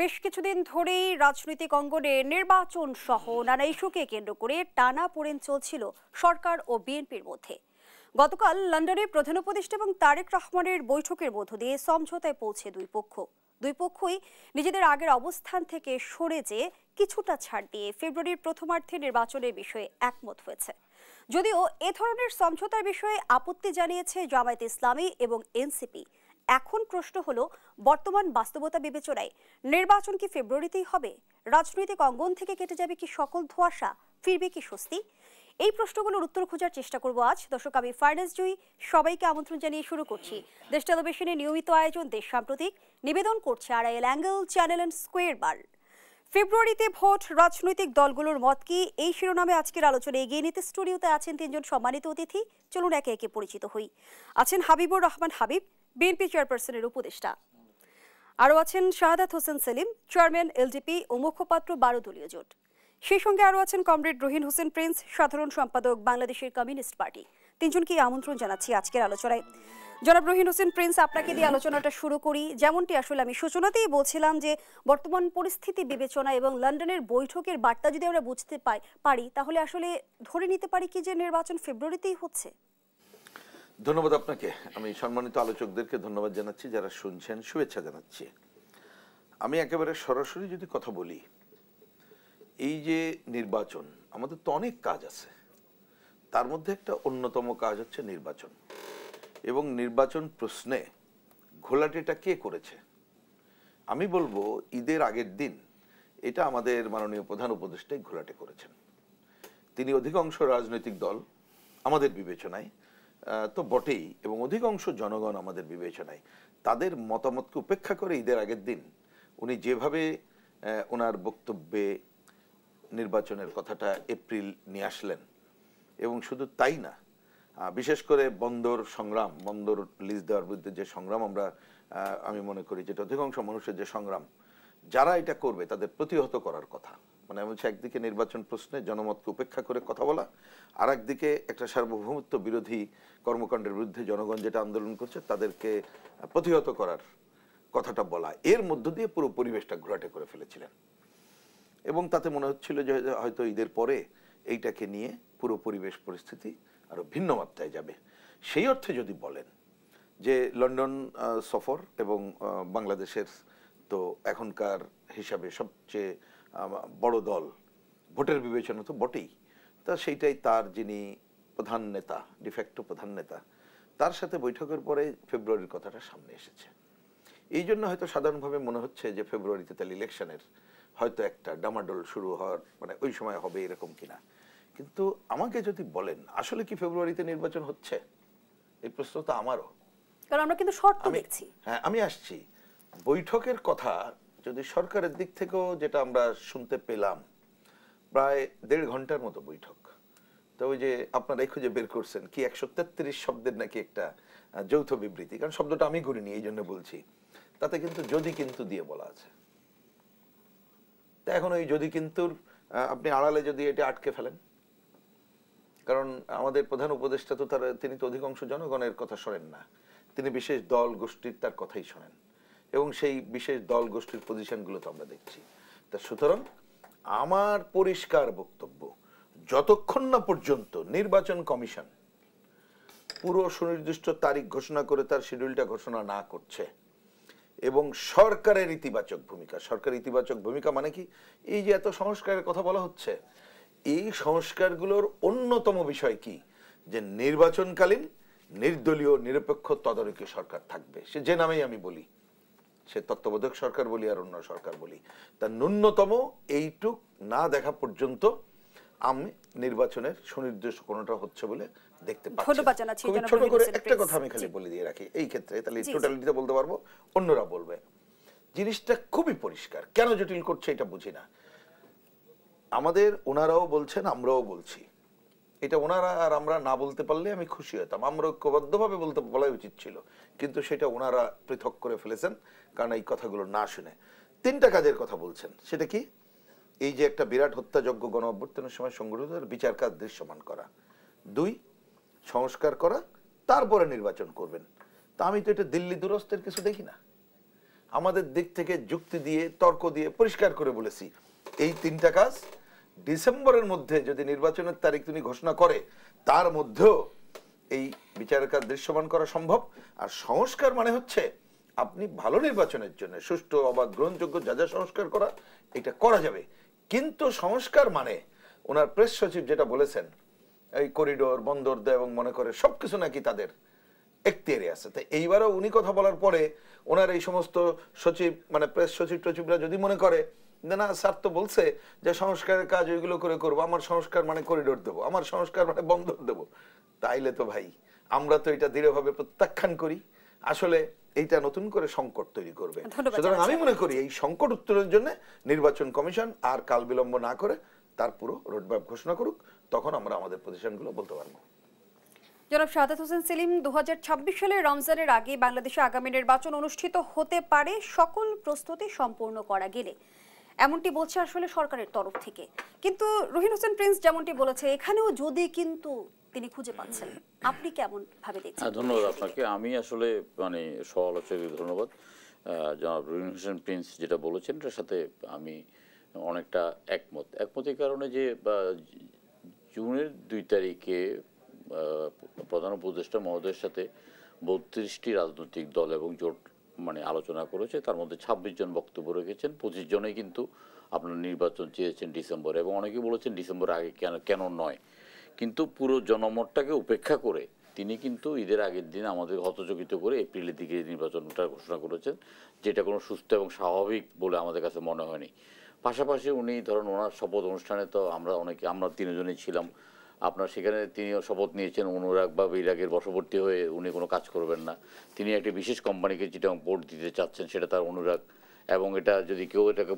বেশ কিছুদিন ধরেই রাজনৈতিক অঙ্গনে নির্বাচন সহ নানা ইস্যুকে কেন্দ্র করে টানাপোড়েন চলছিল সরকার ও বিএনপির মধ্যে। গতকাল লন্ডনে প্রধান উপদেষ্টা এবং তারেক রহমানের বৈঠকের মধ্য দিয়ে সমঝোতায় পৌঁছে দুই পক্ষই নিজেদের আগের অবস্থান থেকে সরে যেয়ে কিছুটা ছাড় দিয়ে ফেব্রুয়ারির প্রথমার্ধে নির্বাচনের বিষয়ে একমত হয়েছে। যদিও এ ধরনের সমঝোতার বিষয়ে আপত্তি জানিয়েছে জামায়াতে ইসলামী এবং এনসিপি। এখন প্রশ্ন হলো, বর্তমান বাস্তবতা বিবেচনায় নির্বাচন কি ফেব্রুয়ারিতেই হবে? রাজনৈতিক অঙ্গন থেকে কেটে যাবে কি সকল ধোঁয়াশা? ফিরবে কি স্বস্তি? এই প্রশ্নগুলোর উত্তর খোঁজার চেষ্টা করব আজ। দর্শক, আমি ফারনাজ জুই, সবাইকে আমন্ত্রণ জানিয়ে শুরু করছি দেশ টেলিভিশনের নিয়মিত আয়োজন দেশ সাম্প্রতিক। নিবেদন করছে Arail angle channel and square বার। ফেব্রুয়ারিতে ভোট, রাজনৈতিক দলগুলোর মত কি, এই শিরোনামে আজকের আলোচনা এগিয়ে নিতে স্টুডিওতে আছেন তিনজন সম্মানিত অতিথি। চলুন একে একে পরিচিত হই। আছেন হাবিবুর রহমান হাবিব, বিএনপি চেয়ারপারসনের উপদেষ্টা। আরও আছেন শাহাদাত হোসেন সেলিম, চেয়ারম্যান এলডিপি ও মুখপাত্র 12 দলীয় জোট। সেই সঙ্গে আরও আছেন কমরেড রহিন হোসেন প্রিন্স, সাধারণ সম্পাদক বাংলাদেশের কমিউনিস্ট পার্টি। তিনজনকে আমন্ত্রণ জানাচ্ছি আজকের আলোচনায়। জনাব রহিন হোসেন প্রিন্স, আপনাকে দিয়ে আলোচনাটা শুরু করি। যেমনটি আসলে আমি সূচনাতেই বলছিলাম যে বর্তমান পরিস্থিতি বিবেচনা এবং লন্ডনের বৈঠকের বার্তা যদি আমরা বুঝতে পারি, তাহলে আসলে ধরে নিতে পারি কি যে নির্বাচন ফেব্রুয়ারিতেই হচ্ছে? ধন্যবাদ আপনাকে। আমি সম্মানিত আলোচকদেরকে ধন্যবাদ জানাচ্ছি, যারা শুনছেন শুভেচ্ছা জানাচ্ছি। আমি একেবারে সরাসরি যদি কথা বলি, এই যে নির্বাচন, আমাদের তো অনেক কাজ আছে, তার মধ্যে একটা অন্যতম কাজ হচ্ছে নির্বাচন। এবং নির্বাচন প্রশ্নে ঘোলাটেটা কে করেছে? আমি বলবো ঈদের আগের দিন এটা আমাদের মাননীয় প্রধান উপদেষ্টাই ঘোলাটে করেছেন। তিনি অধিকাংশ রাজনৈতিক দল আমাদের বিবেচনায় তো বটেই, এবং অধিকাংশ জনগণ আমাদের বিবেচনায় তাদের মতামতকে উপেক্ষা করে ঈদের আগের দিন উনি যেভাবে ওনার বক্তব্যে নির্বাচনের কথাটা এপ্রিল নিয়ে আসলেন, এবং শুধু তাই না, বিশেষ করে বন্দর সংগ্রাম, বন্দর লিজ দেওয়ার বিরুদ্ধে যে সংগ্রাম আমি মনে করি যেটা অধিকাংশ মানুষের যে সংগ্রাম, যারা এটা করবে তাদের প্রতিহত করার কথা। মানে হচ্ছে একদিকে নির্বাচন প্রশ্নে জনমতকে উপেক্ষা করে কথা বলা, আর একদিকে একটা সার্বভৌমত্ব বিরোধী কর্মকাণ্ডের বিরুদ্ধে জনগণ যেটা আন্দোলন করছে তাদেরকে প্রতিহত করার কথাটা বলা, এর মধ্য দিয়ে পুরো পরিবেশটা ঘোলাটে করে ফেলেছিলেন। এবং তাতে মনে হচ্ছিল যে হয়তো ঈদের পরে এইটাকে নিয়ে পুরো পরিবেশ পরিস্থিতি আরো ভিন্ন মাত্রায় যাবে। সেই অর্থে যদি বলেন যে লন্ডন সফর এবং বাংলাদেশের তো এখনকার হিসাবে সবচেয়ে বড় দল, ভোটের বিবেচনা তো বটেই, তা সেইটাই তার যিনি প্রধান নেতা, ডিফ্যাক্টো প্রধান নেতা, তার সাথে বৈঠকের পরে ফেব্রুয়ারির কথাটা সামনে এসেছে। এই জন্য হয়তো সাধারণভাবে মনে হচ্ছে যে ফেব্রুয়ারিতে তাহলে ইলেকশনের হয়তো একটা ডামাডোল শুরু হওয়ার মানে ওই সময় হবে এরকম কিনা। কিন্তু আমাকে যদি বলেন আসলে কি ফেব্রুয়ারিতে নির্বাচন হচ্ছে, এই প্রশ্ন তো আমারও, কারণ আমরা কিন্তু শর্ত দেখছি। হ্যাঁ, আমি আসছি। বৈঠকের কথা যদি সরকারের দিক থেকেও যেটা আমরা শুনতে পেলাম, প্রায় 1.5 ঘন্টার মতো বৈঠক। তো ওই যে আপনারাই খুঁজে বের করছেন কি 133 শব্দের নাকি একটা যৌথ বিবৃতি, কারণ শব্দটা আমি করিনি এই জন্য বলছি, তাতে কিন্তু যদি কিন্তু দিয়ে বলা আছে। তা এখন ওই যদি কিন্তু আপনি আড়ালে যদি এটা আটকে ফেলেন, কারণ আমাদের প্রধান উপদেষ্টা তো তিনি তো অধিকাংশ জনগণের কথা শোনেন না, তিনি বিশেষ দল গোষ্ঠীর তার কথাই শোনেন, এবং সেই বিশেষ দল গোষ্ঠীর পজিশনগুলো তো আমরা দেখছি। তা সুতরাং আমার পরিষ্কার বক্তব্য, যতক্ষণ না পর্যন্ত নির্বাচন কমিশন পুরো সুনির্দিষ্ট তারিখ ঘোষণা করে তার শিডিউলটা ঘোষণা না করছে, এবং সরকারের ইতিবাচক ভূমিকা, সরকারের ইতিবাচক ভূমিকা মানে কি, এই যে এত সংস্কারের কথা বলা হচ্ছে, এই সংস্কারগুলোর অন্যতম বিষয় কি, যে নির্বাচনকালীন নির্দলীয় নিরপেক্ষ তদারকি সরকার থাকবে। সে যে নামেই আমি বলি, সে তত্ত্বাবধায়ক সরকার বলি আর অন্য সরকার বলি, তার ন্যূনতম এইটুক না দেখা পর্যন্ত আমি নির্বাচনের সুনির্দিষ্ট কোনটা হচ্ছে বলে দেখতে পাচ্ছি। ছোট করে একটা কথা আমি খালি বলে দিয়ে রাখি এই ক্ষেত্রে, তাহলে টোটালিটিতে বলতে পারবো, অন্যরা বলবে। জিনিসটা খুবই পরিষ্কার, কেন জটিল করছে এটা বুঝি না। আমাদের ওনারাও বলছেন, আমরাও বলছি, এটা ওনারা আর আমরা না বলতে পারলে আমি খুশি হতাম, আমরা ঐক্যবদ্ধভাবে বলাই উচিত ছিল, কিন্তু সেটা ওনারা পৃথক করে ফেলেছেন, কারণ এই কথাগুলো না শুনে 3টা কাজের কথা বলছেন। সেটা কি? এই যে একটা বিরাট হত্যাযজ্ঞ গণ অভ্যুত্থানের সময় সংগঠিত বিচার কাজ দৃশ্যমান করা, 2 সংস্কার করা, তারপরে নির্বাচন করবেন। তা আমি তো এটা দিল্লি দুরস্তের কিছু দেখি না। আমাদের দিক থেকে যুক্তি দিয়ে তর্ক দিয়ে পরিষ্কার করে বলেছি এই তিনটা কাজ ডিসেম্বরের মধ্যে যদি নির্বাচনের তারিখ তিনি ঘোষণা করে তার মধ্যেও এই বিচারের কাজ দৃশ্যমান করা সম্ভব। আর সংস্কার মানে হচ্ছে আপনি ভালো নির্বাচনের জন্য সুষ্ঠু অবাধ গ্রহণযোগ্য যা যা সংস্কার করা এটা করা যাবে, কিন্তু সংস্কার মানে ওনার প্রেস সচিব যেটা বলেছেন এই করিডোর বন্দর দেয় এবং মনে করে সবকিছু নাকি তাদের এখতিয়ারে আছে। তাই এইবারও উনি কথা বলার পরে ওনার এই সমস্ত সচিব মানে প্রেস সচিব টচিবরা যদি মনে করে না স্যার তো বলছে যে সংস্কারের কাজ ওইগুলো করে করবো, আমার সংস্কার মানে করিডোর দেবো, আমার সংস্কার মানে বন্দর দেবো, তাইলে তো ভাই আমরা তো এটা দৃঢ়ভাবে প্রত্যাখ্যান করি। আসলে এইটা নতুন করে সংকট তৈরি করবে। সুতরাং আমি মনে করি এই সংকট উত্তরণের জন্য নির্বাচন কমিশন আর কাল বিলম্ব না করে তার পুরো রোডম্যাপ ঘোষণা করুক, তখন আমরা আমাদের প্রতিষ্ঠানগুলো বলতে পারবো। জনাব শাহাদাত হোসেন সেলিম, 2026 সালে রমজানের আগে বাংলাদেশে আগামী নির্বাচন অনুষ্ঠিত হতে পারে সকল প্রস্তুতি সম্পূর্ণ করা গেলে, এমনটি বলছে আসলে সরকারের তরফ থেকে। কিন্তু রহিন হোসেন প্রিন্স যেমনটি বলেছে এখানেও যদি কিন্তু তিনি খুঁজে পাচ্ছেন, আপনি কেমন ভাবে দেখছেন? ধন্যবাদ আপনাকে। আমি আসলে মানে সহ-আলোচককে ধন্যবাদ। জনাব রহিন হোসেন প্রিন্স যেটা বলেছেন এটার সাথে আমি অনেকটা একমত। একমতের কারণে যে জুনের 2 তারিখে প্রধান উপদেষ্টা মহোদয়ের সাথে 32টি রাজনৈতিক দল এবং জোট মানে আলোচনা করেছে, তার মধ্যে 26 জন বক্তব্য রেখেছেন, 25 জনেই কিন্তু আপনার নির্বাচন চেয়েছেন ডিসেম্বরে, এবং অনেকে বলেছেন ডিসেম্বর আগে কেন নয়। কিন্তু পুরো জনমতটাকে উপেক্ষা করে তিনি কিন্তু ঈদের আগের দিন আমাদের হতচকিত করে এপ্রিলের দিকে নির্বাচনটা ঘোষণা করেছেন, যেটা কোনো সুস্থ এবং স্বাভাবিক বলে আমাদের কাছে মনে হয়নি। পাশাপাশি উনি ধরুন ওনার শপথ অনুষ্ঠানে তো আমরা 3 জনই ছিলাম, আপনার সেখানে তিনিও শপথ নিয়েছেন অনুরাগ বা বিরাগের বশবর্তী হয়ে উনি কোনো কাজ করবেন না। তিনি একটি বিশেষ কোম্পানিকে চিটাং পোর্ট দিতে চাচ্ছেন, সেটা তার অনুরাগ, এবং এটা যদি কেউ এটাকে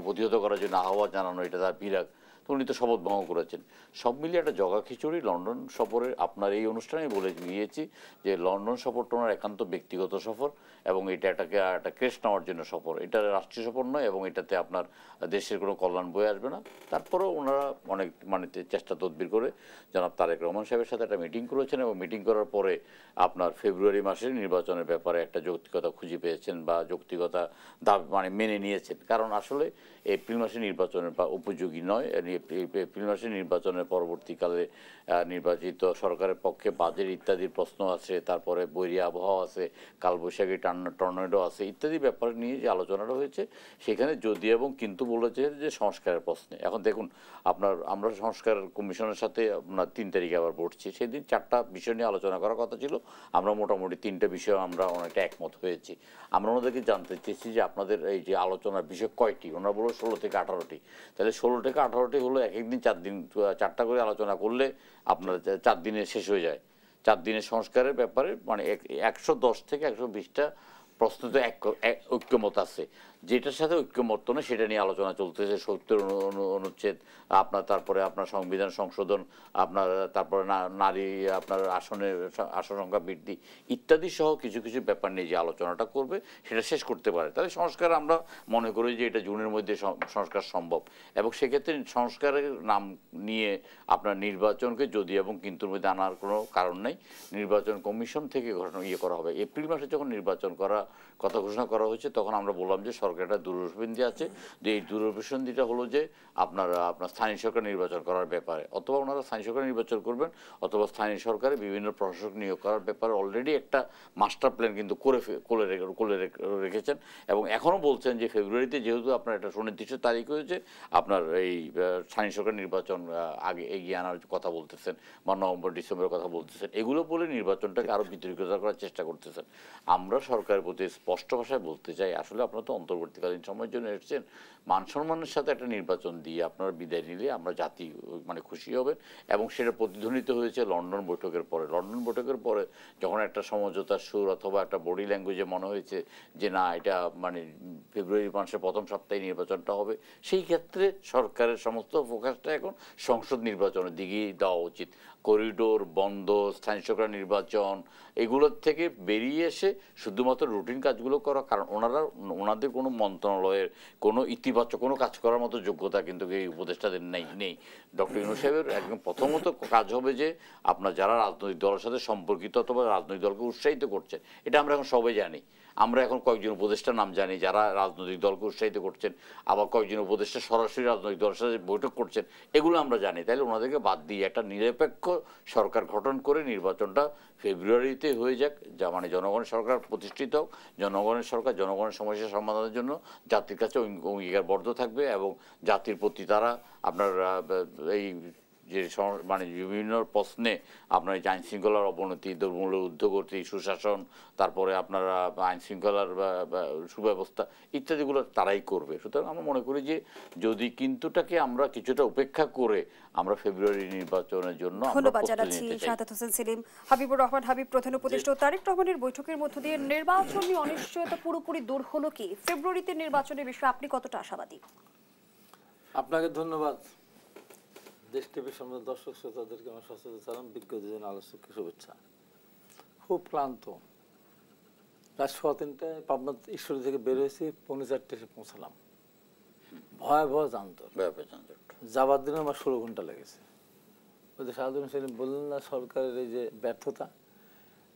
প্রতিহত করার জন্য আহ্বান জানানো এটা তার বিরাগ। তো উনি তো শপথ ভঙ্গ করেছেন। সব মিলিয়ে একটা জগা খিচুড়ি লন্ডন সফরের। আপনার এই অনুষ্ঠানে বলে গিয়েছি যে লন্ডন সফরটা ওনার একান্ত ব্যক্তিগত সফর, এবং এটাকে একটা ক্রেস্ট নেওয়ার জন্য সফর, এটা রাষ্ট্রীয় সফর নয়, এবং এটাতে আপনার দেশের কোনো কল্যাণ বয়ে আসবে না। তারপরেও ওনারা অনেক চেষ্টা তদবির করে জনাব তারেক রহমান সাহেবের সাথে একটা মিটিং করেছেন, এবং মিটিং করার পরে আপনার ফেব্রুয়ারি মাসে নির্বাচনের ব্যাপারে একটা যৌক্তিকতা খুঁজে পেয়েছেন বা যৌক্তিকতা মেনে নিয়েছেন। কারণ আসলে এপ্রিল মাসে নির্বাচনের বা উপযোগী নয়। এপ্রিল মাসে নির্বাচনের পরবর্তীকালে নির্বাচিত সরকারের পক্ষে বাজেট ইত্যাদির প্রশ্ন আছে, তারপরে বৈরী আবহাওয়া আছে, কালবৈশাখী টর্নেডো আছে ইত্যাদি ব্যাপার নিয়ে যে আলোচনাটা হয়েছে সেখানে যদি এবং কিন্তু বলেছে যে সংস্কারের প্রশ্নে। এখন দেখুন আমরা সংস্কার কমিশনের সাথে আপনার 3 তারিখে আবার বসছি, সেদিন 4টা বিষয় নিয়ে আলোচনা করার কথা ছিল, আমরা মোটামুটি 3টে বিষয় আমরা অনেকটা একমত হয়েছি। আমরা ওনাদেরকে জানতে চেয়েছি যে আপনাদের এই যে আলোচনার বিষয় কয়টি, ওনারা বলল 16 থেকে 18টি। তাহলে 16 থেকে 18টি হলো এক একদিন 4 দিন 4টা করে আলোচনা করলে আপনার 4 দিনে শেষ হয়ে যায়। 4 দিনের সংস্কারের ব্যাপারে 110 থেকে 120টা প্রশ্ন তো ঐক্যমত আছে, যেটার সাথে ঐক্যমত না সেটা নিয়ে আলোচনা চলতেছে। 70 অনুচ্ছেদ আপনার, তারপরে আপনার সংবিধান সংশোধন, আপনার তারপরে নারী আপনার আসন সংখ্যা বৃদ্ধি ইত্যাদি সহ কিছু কিছু ব্যাপার নিয়ে যে আলোচনাটা করবে সেটা শেষ করতে পারে। তাহলে সংস্কার আমরা মনে করি যে এটা জুনের মধ্যে সংস্কার সম্ভব, এবং সেক্ষেত্রে সংস্কারের নাম নিয়ে আপনার নির্বাচনকে যদি এবং কিন্তুর মধ্যে আনার কোনো কারণ নেই। নির্বাচন কমিশন থেকে করা হবে। এপ্রিল মাসে যখন নির্বাচন কথা ঘোষণা করা হয়েছে তখন আমরা বললাম যে সরকার একটা দূরভিসন্ধি আছে, যে এই দূরভিসন্ধিটা হলো যে আপনার স্থানীয় সরকার নির্বাচন করার ব্যাপারে, অথবা ওনারা স্থানীয় সরকার নির্বাচন করবেন, অথবা স্থানীয় সরকারে বিভিন্ন প্রশাসক নিয়োগ করার ব্যাপারে অলরেডি একটা মাস্টার প্ল্যান কিন্তু কোলে রেখেছেন, এবং এখনও বলছেন যে ফেব্রুয়ারিতে যেহেতু আপনার একটা সুনির্দিষ্ট তারিখ হয়েছে আপনার এই স্থানীয় সরকার নির্বাচন আগে এগিয়ে আনার কথা বলতেছেন, বা নভেম্বর ডিসেম্বরের কথা বলতেছেন। এগুলো বলে নির্বাচনটাকে আরও বিতর্কিত করার চেষ্টা করতেছেন। আমরা সরকারের প্রতি স্পষ্ট ভাষায় বলতে চাই, আসলে আপনারা তো অন্তর্বর্তীকালীন সময়ের জন্য এসেছেন, মান সম্মানের সাথে একটা নির্বাচন দিয়ে আপনারা বিদায় নিলে আমরা জাতি খুশি হবেন। এবং সেটা প্রতিধ্বনিত হয়েছে লন্ডন বৈঠকের পরে। লন্ডন বৈঠকের পরে যখন একটা সমঝোতার সুর অথবা একটা বডি ল্যাঙ্গুয়েজে মনে হয়েছে যে না এটা ফেব্রুয়ারি মাসের প্রথম সপ্তাহে নির্বাচনটা হবে, সেই ক্ষেত্রে সরকারের সমস্ত ফোকাসটা এখন সংসদ নির্বাচনের দিকেই দেওয়া উচিত। করিডোর বন্ধ, স্থানীয় সরকার নির্বাচন এগুলোর থেকে বেরিয়ে এসে শুধুমাত্র রুটিন কাজগুলো করা। কারণ ওনাদের কোনো মন্ত্রণালয়ের কোনো ইতিবাচক কোনো কাজ করার মতো যোগ্যতা কিন্তু এই উপদেষ্টাদের নেই। ডক্টর ইউনূস সাহেবের একদম প্রথমত কাজ হবে যে আপনার যারা রাজনৈতিক দলের সাথে সম্পর্কিত অথবা রাজনৈতিক দলকে উৎসাহিত করছে, এটা আমরা এখন সবাই জানি। আমরা এখন কয়েকজন উপদেষ্টার নাম জানি যারা রাজনৈতিক দলকে উৎসাহিত করছেন, আবার কয়েকজন উপদেষ্টা সরাসরি রাজনৈতিক দলের সাথে বৈঠক করছেন, এগুলো আমরা জানি। তাইলে ওনাদেরকে বাদ দিয়ে একটা নিরপেক্ষ সরকার গঠন করে নির্বাচনটা ফেব্রুয়ারিতে হয়ে যাক, যা মানে জনগণের সরকার প্রতিষ্ঠিত হোক, জনগণের সরকার জনগণের সমস্যা সমাধানের জন্য জাতির কাছে অঙ্গীকারবদ্ধ থাকবে এবং জাতির প্রতি তারা আপনার এই যে মানে বিভিন্ন প্রশ্নে আপনার আইন শৃঙ্খলার অবনতি, দুর্মূল্য উদ্যোগতি, সুশাসন, তারপরে আপনারা আইন শৃঙ্খলার সুব্যবস্থা ইত্যাদিগুলো তারাই করবে। সুতরাং আমরা মনে করি যে যদি কিন্তুটাকে আমরা কিছুটা উপেক্ষা করে আমরা ফেব্রুয়ারি নির্বাচনের জন্য ধন্যবাদ জানাচ্ছি শাহাদাত হোসেন সেলিম। হাবিবুর রহমান হাবিব, প্রধান উপদেষ্টা তারেক রহমানের বৈঠকের মধ্য দিয়ে নির্বাচনী অনিশ্চয়তা পুরোপুরি দূর হলো কি? ফেব্রুয়ারিতে নির্বাচনের বিষয়ে আপনি কতটা আশাবাদী? আপনাকে ধন্যবাদ। দেশ টিভির সামনে দর্শক শ্রোতাদেরকে আমার সচেতন সালাম, বিজ্ঞ দুজন আলোচককে শুভেচ্ছা। খুব ক্লান্ত, রাত 3:15টায় পাবনা ঈশ্বরী থেকে বের হয়েছি, 3:45 এসে পৌঁছালাম। ভয়াবহ যানজট, যাবার দিনে আমার 16 ঘন্টা লেগেছে। ওদের সাধারণ সেলিম বললেন না সরকারের এই যে ব্যর্থতা,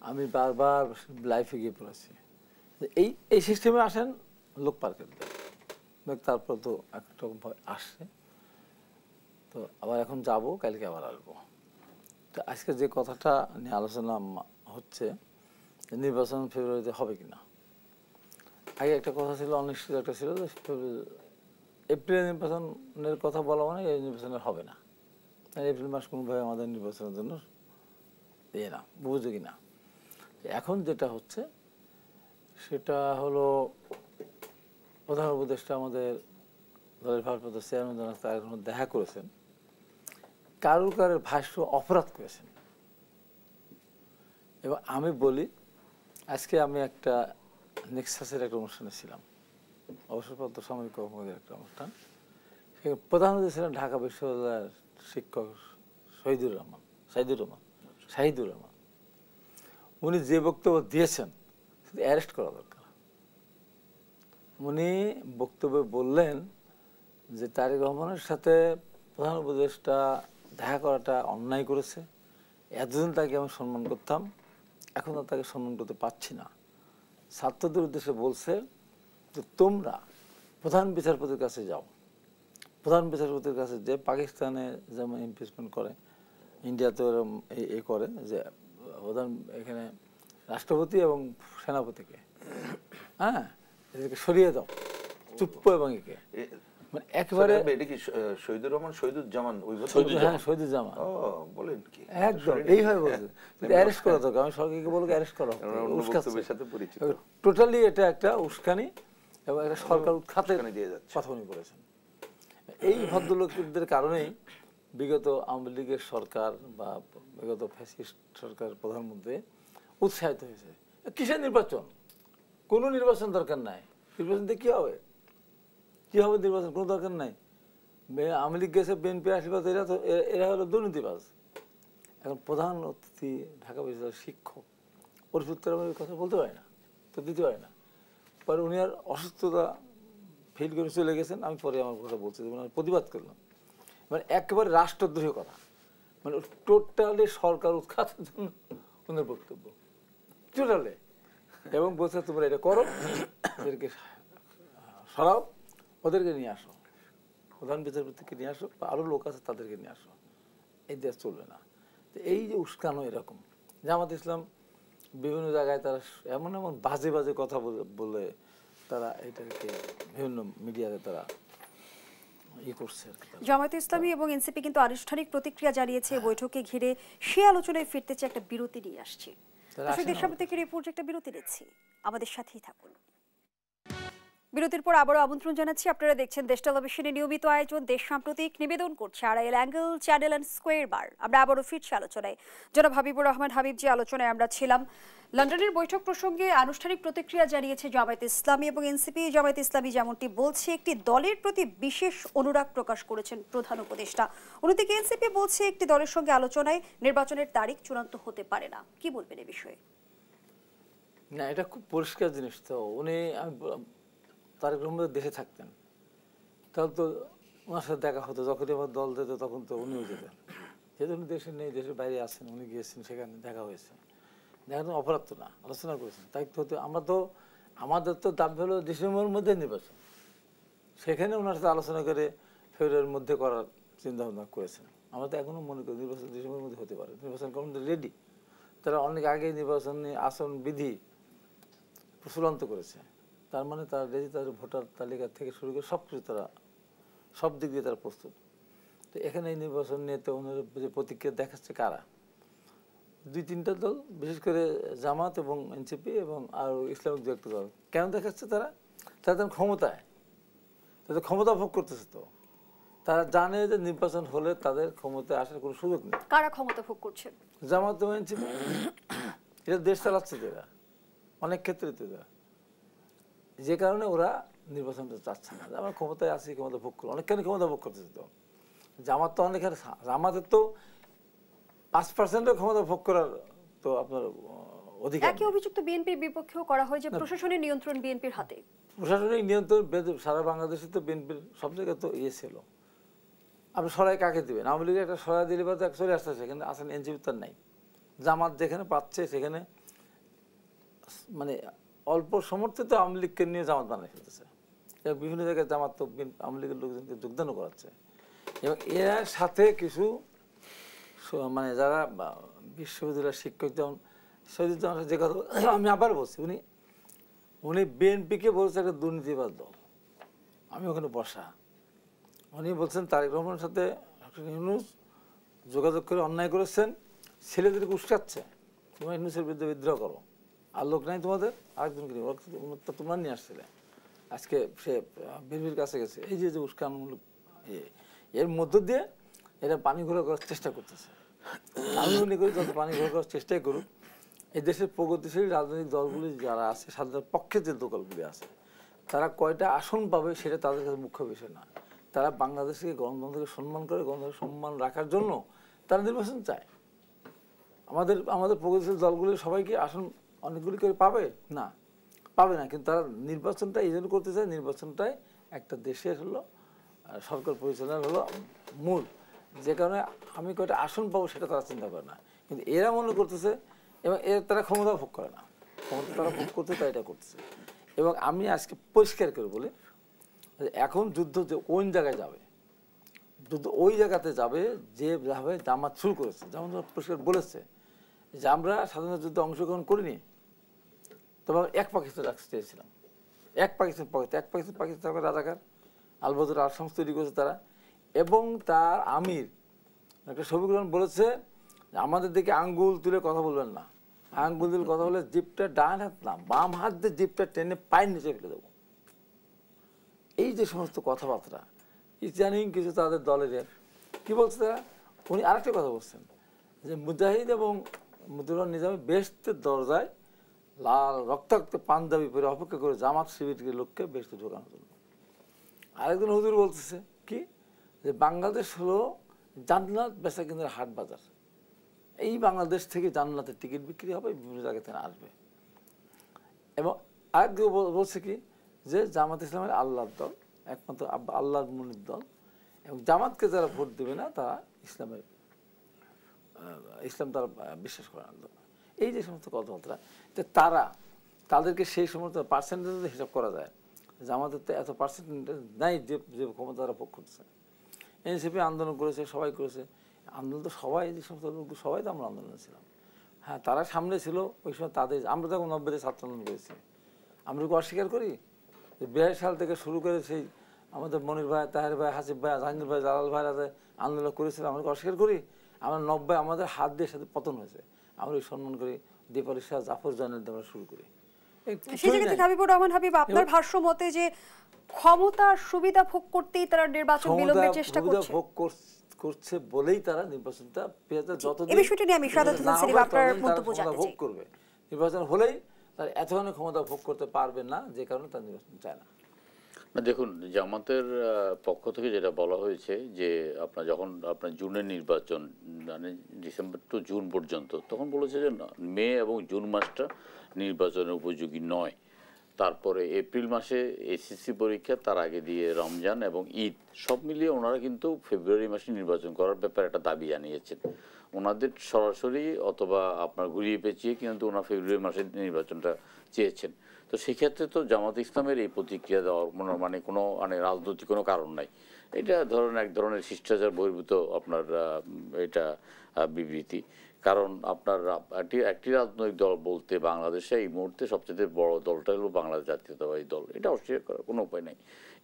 আমি বারবার লাইফে গিয়ে পড়েছি। এই সিস্টেমে আসেন লোক পার্কের দেয়, তারপর তো একটা ভয় আসছে। তো আবার এখন যাব, কালকে আবার আসবো। তো আজকে যে কথাটা নিয়ে আলোচনা হচ্ছে নির্বাচন ফেব্রুয়ারিতে হবে কিনা, আগে একটা কথা ছিল অনিশ্চিত, একটা ছিল যে এপ্রিলে নির্বাচনের কথা বলা মানে এই নির্বাচনের হবে না, এপ্রিল মাস কোনোভাবে আমাদের নির্বাচনের জন্য না উপযোগী না। এখন যেটা হচ্ছে সেটা হলো প্রধান উপদেষ্টা আমাদের দলের ভারপ্রাপ্ত চেয়ারম্যান তার দেখা করেছেন, কারুর ভাষ্য অপরাধ করেছেন। এবং আমি বলি, আজকে আমি একটা নেক্সাসের একটা অনুষ্ঠানে ছিলাম, অবসরপ্রাপ্ত সামরিক কর্মকর্তার একটা অনুষ্ঠান। সেখানে প্রধান অতিথি ছিলেন ঢাকা বিশ্ববিদ্যালয়ের শিক্ষক শহীদুর রহমান। উনি যে বক্তব্য দিয়েছেন সেটা অ্যারেস্ট করা দরকার। উনি বক্তব্যে বললেন যে তারেক রহমানের সাথে প্রধান উপদেষ্টা দেখা করাটা অন্যায় করেছে, এতদিন তাকে আমি সম্মান করতাম, এখন আর তাকে সম্মান করতে পারছি না। ছাত্রদের উদ্দেশ্যে বলছে যে তোমরা প্রধান বিচারপতির কাছে যাও, প্রধান বিচারপতির কাছে যে পাকিস্তানে যেমন ইমপিচমেন্ট করে, ইন্ডিয়াতে এ করে যে প্রধান এখানে রাষ্ট্রপতি এবং সেনাপতিকে, হ্যাঁ, এদেরকে সরিয়ে দাও, চুপ্প এবং একে মানে একেবারে শহীদুর রহমান শহীদুজ্জামান বলেন কি একদম এইভাবে বলছে অ্যারেস্ট করা দরকার। আমি সরকারকে বলবো অ্যারেস্ট করা, টোটালি এটা একটা উস্কানি এবং একটা সরকার উৎখাতের কথা উনি বলেছেন। এই ভদ্রলোকদের কারণেই বিগত আওয়ামী লীগের সরকার বা বিগত ফ্যাসিস্ট সরকার প্রধানমন্ত্রী উৎসাহিত হয়েছে। কিসের নির্বাচন? কোনো নির্বাচন দরকার নাই। নির্বাচন দিয়ে কি হবে? কি হবে নির্বাচন? কোনো দরকার নাই। আওয়ামী লীগ গেছে, বিএনপি আশীর্বাদ, এরা হলো দুর্নীতিবাজ। এখন প্রধান অতিথি ঢাকা বিশ্ববিদ্যালয়ের শিক্ষক, পরিশুত্তর কথা বলতে পারে না, তো দিতে পারে না। পরে উনি আর অসুস্থতা ফিল করে চলে গেছেন। আমি পরে আমার কথা বলছি, আমি প্রতিবাদ করলাম। মানে একেবারে রাষ্ট্রদ্রোহী কথা, মানে টোটালি সরকার উৎখাতের জন্য ওনার বক্তব্য, টোটালি। এবং বলছে তোমরা এটা করো, ওদেরকে সরাও, ওদেরকে নিয়ে আসো, প্রধান বিচারপতিকে নিয়ে আসো, আরও লোক আছে তাদেরকে নিয়ে আসো, এই দেশ চলবে না। তো এই যে উস্কানো এরকম, জামাত ইসলাম বিভিন্ন জায়গায় তারা এমন এমন বাজে বাজে কথা বলে তারা এটাকে বিভিন্ন মিডিয়াতে তারা করছে। জামায়াতে ইসলামী এবং এনসিপি কিন্তু আনুষ্ঠানিক প্রতিক্রিয়া জানিয়েছে বৈঠকে ঘিরে, সে আলোচনায় ফিরতে চেয়ে একটা বিরতি নিয়ে আসছে। দেশাবতী রিপোর্ট একটা বিরতি নিচ্ছি, আমাদের সাথেই থাকুন। বিরতির পর আবারও আমন্ত্রণ জানাচ্ছি, আপনারা দেখছেন দেশ টেলিভিশনের নিয়মিত আয়োজন দেশ সাম্প্রতিক, নিবেদন করছে Arail angle channel and square বার। আমরা আবারও ফিরছি আলোচনায়। জনাব হাবিবুর রহমান হাবিব, যে আলোচনায় আমরা ছিলাম, লন্ডনের বৈঠক প্রসঙ্গে আনুষ্ঠানিক প্রতিক্রিয়া জানিয়েছে জামায়াতে ইসলামী এবং এনসিপি। জামায়াতে ইসলামী যেমনটি বলছে, একটি দলের প্রতি বিশেষ অনুরাগ প্রকাশ করেছেন প্রধান উপদেষ্টা। অন্যদিকে এনসিপি বলছে একটি দলের সঙ্গে আলোচনায় নির্বাচনের তারিখ চূড়ান্ত হতে পারে না। কি বলবেন এ বিষয়ে? না, এটা খুব পরিষ্কার জিনিস। তো উনি তারেক রহমান দেশে থাকতেন, তাহলে তো ওনার সাথে দেখা হতো। যখনই আমার দল যেত তখন তো উনিও যেতেন। যেহেতু উনি দেশে নেই, দেশের বাইরে আছেন, উনি গিয়েছেন, সেখানে দেখা হয়েছে। দেখা তো অপরাধ তো না, আলোচনা করেছেন, তাই তো হতে। আমরা তো আমাদের তো দাবি হলো ডিসেম্বরের মধ্যে নির্বাচন, সেখানে ওনার সাথে আলোচনা করে ফেব্রুয়ারির মধ্যে করার চিন্তা ভাবনা করেছেন। আমরা তো এখনও মনে করি নির্বাচন ডিসেম্বরের মধ্যে হতে পারে, নির্বাচন কমিশন রেডি, তারা অনেক আগে নির্বাচন আসন বিধি চূড়ান্ত করেছে, তার মানে তারা রেডি, তাদের ভোটার তালিকা থেকে শুরু করে সব কিছু তারা সব দিক দিয়ে তারা প্রস্তুত। তো এখানে এই নির্বাচন নিয়ে তো ওনার যে প্রতিক্রিয়া দেখাচ্ছে কারা, 2-3টা দল, বিশেষ করে জামাত এবং এনসিপি এবং আর ইসলামিক দু একটা দল। কেন দেখাচ্ছে তারা? তাদের ক্ষমতায়, তাদের ক্ষমতা ভোগ করতেছে, তো তারা জানে যে নির্বাচন হলে তাদের ক্ষমতায় আসার কোনো সুযোগ নেই। কারা ক্ষমতা ভোগ করছে? জামাত এবং এনসিপি, এটা দেশ চালাচ্ছে এরা অনেক ক্ষেত্রে, তো এরা যে কারণে ওরা নির্বাচনটা চাচ্ছে না। আমার ক্ষমতায় আছে, ক্ষমতা ভোগ করে, অনেকখানি ক্ষমতা ভোগ করতেছে। তো জামাত তো অনেক, জামাতের তো 5% ক্ষমতা ভোগ করার তো আপনার অধিকার। একই অভিযোগ তো বিএনপির বিপক্ষেও করা হয় যে প্রশাসনের নিয়ন্ত্রণ বিএনপির হাতে। প্রশাসনিক নিয়ন্ত্রণ সারা বাংলাদেশে তো বিএনপির সব জায়গায় তো ছিল। আপনি সরাই কাকে দেবেন? আওয়ামী লীগের একটা সরাই দিলে বা চলে আসতে, সেখানে আসেন এনসিপি তার নাই। জামাত যেখানে পাচ্ছে সেখানে মানে অল্প সমর্থিত আওয়ামী লীগকে নিয়ে জামাত বানিয়ে ফেলতেছে। বিভিন্ন জায়গায় জামাত তো আওয়ামী লীগের লোকজনকে যোগদানও করাচ্ছে। এবং এর সাথে কিছু মানে যারা বিশ্ববিদ্যালয়ের শিক্ষক, যেমন শহীদুজ্জামান যে কথা আমি আবার বলছি, উনি বিএনপিকে বলছে একটা দুর্নীতিবাদ দল। আমি ওখানে বসা, উনি বলছেন তারেক রহমানের সাথে ইউনূস যোগাযোগ করে অন্যায় করেছেন, ছেলেদেরকে উস্কাচ্ছে, তোমরা ইউনূসের বিরুদ্ধে বিদ্রোহ করো, আর লোক নাই তোমাদের, আরেকজনকে তোমরা নিয়ে আসছিলে, আজকে সে বিএনপির কাছে গেছে। এই যে উস্কানমূলক এর মধ্য দিয়ে এরা পানি ঘোরা করার চেষ্টা করতেছে। আমি মনে করি যত পানি ঘোরা করার চেষ্টাই করুক, এই দেশের প্রগতিশীল রাজনৈতিক দলগুলি যারা আছে, স্বাধীনতার পক্ষে যে দলগুলি আছে, তারা কয়টা আসন পাবে সেটা তাদের কাছে মুখ্য বিষয় না। তারা বাংলাদেশকে গণতন্ত্রকে সম্মান করে, গণতন্ত্রের সম্মান রাখার জন্য তারা নির্বাচন চায়। আমাদের প্রগতিশীল দলগুলি সবাইকে আসন অনেকগুলি করে পাবে না, পাবে না, কিন্তু তারা নির্বাচনটা এই জন্য করতে চায়, নির্বাচনটাই একটা দেশের হলো সরকার পরিচালনার হলো মূল, যে কারণে আমি কয়টা আসন পাবো সেটা তারা চিন্তা করে না। কিন্তু এরা মনে করতেছে, এবং এর তারা ক্ষমতা ভোগ করে না, ক্ষমতা তারা ভোগ করতে তাই এটা করতেছে। এবং আমি আজকে পরিষ্কার করে বলি, এখন যুদ্ধ যে কোন জায়গায় যাবে, যুদ্ধ ওই জায়গাতে যাবে যেভাবে জামাত শুরু করেছে। যেমন পরিষ্কার বলেছে যে আমরা স্বাধীনতা যুদ্ধে অংশগ্রহণ করিনি, তবে এক পাকিস্তান রাখতে চেয়েছিলাম, এক পাকিস্তান রাজাকার আলবদর আসাম তৈরি করেছে তারা। এবং তার আমির একটা শফিকুর রহমান বলেছে আমাদের দিকে আঙ্গুল তুলে কথা বলবেন না, আঙ্গুল তুলে কথা বলে জিপটা ডান হাত না বাম হাত দিয়ে জিপটা টেনে পায়ের নিচে ফেলে দেবো। এই যে সমস্ত কথাবার্তা, ইদানিং কিছু তাদের দলের কি বলছে তারা, উনি আরেকটা কথা বলছেন যে মুজাহিদ এবং মুজিবুর নিজামী বেহেশতের দরজায় লাল রক্তাক্ত পাঞ্জাবি পরে অপেক্ষা করে জামাত শিবিরের লোককে বেহেশতে ঢোকানোর জন্য। আরেকজন হুজুর বলতেছে কি, যে বাংলাদেশ হলো জান্নাত বেচা কেন্দ্রের হাট বাজার, এই বাংলাদেশ থেকে জান্নাতের টিকিট বিক্রি হবে, বিভিন্ন জায়গা থেকে আসবে। এবং আরেকদিকে বলছে কি, যে জামাত ইসলামের আল্লাহর দল, একমাত্র আল্লাহর মুনির দল, এবং জামাতকে যারা ভোট দেবে না তারা ইসলাম তারা বিশ্বাস করে না। এই যে সমস্ত কথাবার্তা, তারা তাদেরকে সেই সমস্ত পার্সেন্টেজ হিসাব করা যায়, জামাতের তো এত পার্সেন্টেজ নাই যে ক্ষমতা তারা ভোগ করছে। এনসিপি আন্দোলন করেছে, সবাই করেছে আন্দোলন, তো সবাই যে সমস্ত লোক সবাই তো আমরা আন্দোলনে ছিলাম। হ্যাঁ, তারা সামনে ছিল ওই সময়, তাদের আমরা তখন 90-তে ছাত্র আন্দোলন করেছি। আমরা কি অস্বীকার করি যে 82 সাল থেকে শুরু করে সেই আমাদের মনির ভাই, তাহের ভাই, হাসিফ ভাই, জাহাঙ্গীর ভাই, জালাল ভাই আন্দোলন করেছিলাম, আমরা কি অস্বীকার করি? আমরা 90 আমাদের হাত দিয়ে সাথে পতন হয়েছে, আমরা সম্মান করি দীপালি শাহ, জাফর জয়নের আমরা শুরু করি। সেই জায়গা থেকে হাবিবুর রহমান হাবিব, আপনার ভাষ্য মতে যে ক্ষমতার সুবিধা ভোগ করতেই তারা নির্বাচন বিলম্বের চেষ্টা করছে, ভোগ করছে বলেই তারা নির্বাচনটা যতদিন এই বিষয়টি নিয়ে আমি সাদাত হোসেন সেলিম আপনার মন্তব্য জানতে চাই। ভোগ করবে, নির্বাচন হলেই তার এতখানি ক্ষমতা ভোগ করতে পারবে না, যে কারণে তার নির্বাচন চায় না। দেখুন, জামাতের পক্ষ থেকে যেটা বলা হয়েছে যে যখন আপনার জুনের নির্বাচন, মানে ডিসেম্বর টু জুন পর্যন্ত, তখন বলেছে যে মে এবং জুন মাসটা নির্বাচনের উপযোগী নয়। তারপরে এপ্রিল মাসে এসএসসি পরীক্ষা, তার আগে দিয়ে রমজান এবং ঈদ, সব মিলিয়ে ওনারা কিন্তু ফেব্রুয়ারি মাসে নির্বাচন করার ব্যাপারে একটা দাবি জানিয়েছেন। ওনাদের সরাসরি অথবা আপনার ঘুরিয়ে পেঁচিয়ে কিন্তু ওনারা ফেব্রুয়ারি মাসে নির্বাচনটা চেয়েছেন। তো সেক্ষেত্রে তো জামাত ইসলামের এই প্রতিক্রিয়া দেওয়ার মানে কোনো মানে রাজনৈতিক কোনো কারণ নাই। এটা ধরুন এক ধরনের শিষ্টাচার বহির্ভূত আপনার এটা বিবৃতি। কারণ আপনার একটি রাজনৈতিক দল বলতে বাংলাদেশে এই মুহূর্তে সবচেয়ে বড় দলটা হলো বাংলাদেশ জাতীয়তাবাদী দল, এটা অস্বীকার করার কোনো উপায় নাই।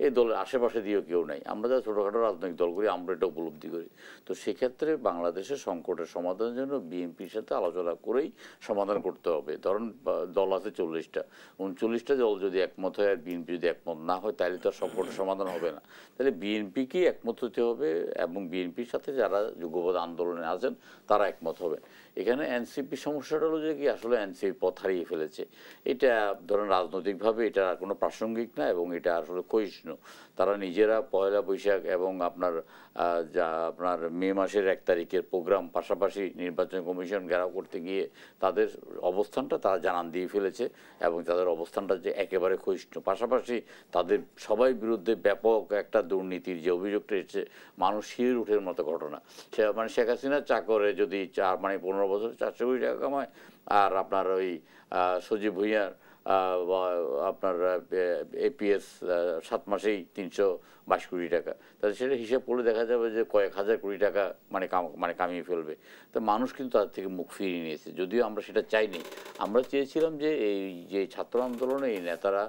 এই দলের আশেপাশে দিয়েও কেউ নাই, আমরা যারা ছোটোখাটো রাজনৈতিক দল করি আমরা এটা উপলব্ধি করি। তো সেক্ষেত্রে বাংলাদেশের সংকটের সমাধানের জন্য বিএনপির সাথে আলোচনা করেই সমাধান করতে হবে। ধরুন দল আছে 40টা, 39টা দল যদি একমত হয় আর বিএনপি যদি একমত না হয় তাহলে তো আর সংকটের সমাধান হবে না। তাহলে বিএনপিকেই একমত হতে হবে এবং বিএনপির সাথে যারা যুগপৎ আন্দোলনে আছেন তারা একমত হবে। এখানে এনসিপি সমস্যাটা হলো যে কি আসলে এনসিপি পথ হারিয়ে ফেলেছে। এটা ধরেন রাজনৈতিকভাবে এটা কোনো প্রাসঙ্গিক না এবং এটা আসলে ক্ষয়িষ্ণু। তারা নিজেরা পয়লা বৈশাখ এবং আপনার মে মাসের 1 তারিখের প্রোগ্রাম পাশাপাশি নির্বাচন কমিশন ঘেরাও করতে গিয়ে তাদের অবস্থানটা তারা জানান দিয়ে ফেলেছে এবং তাদের অবস্থানটা যে একেবারে ক্ষয়িষ্ণু। পাশাপাশি তাদের সবাই বিরুদ্ধে ব্যাপক একটা দুর্নীতির যে অভিযোগটা এসেছে, মানুষ শির উঠের মতো ঘটনা। সে মানে শেখ হাসিনা চাকরে যদি 15 বছর 400 কোটি টাকা কামায় আর আপনার ওই সজীব ভুঁইয়ার আপনার এপিএস 7 মাসেই 322 কোটি টাকা, তাহলে সেটা হিসাব করলে দেখা যাবে যে কয়েক হাজার কোটি টাকা মানে কামিয়ে ফেলবে। তো মানুষ কিন্তু তার থেকে মুখ ফিরিয়ে নিয়েছে, যদিও আমরা সেটা চাইনি। আমরা চেয়েছিলাম যে এই যে ছাত্র আন্দোলনে এই নেতারা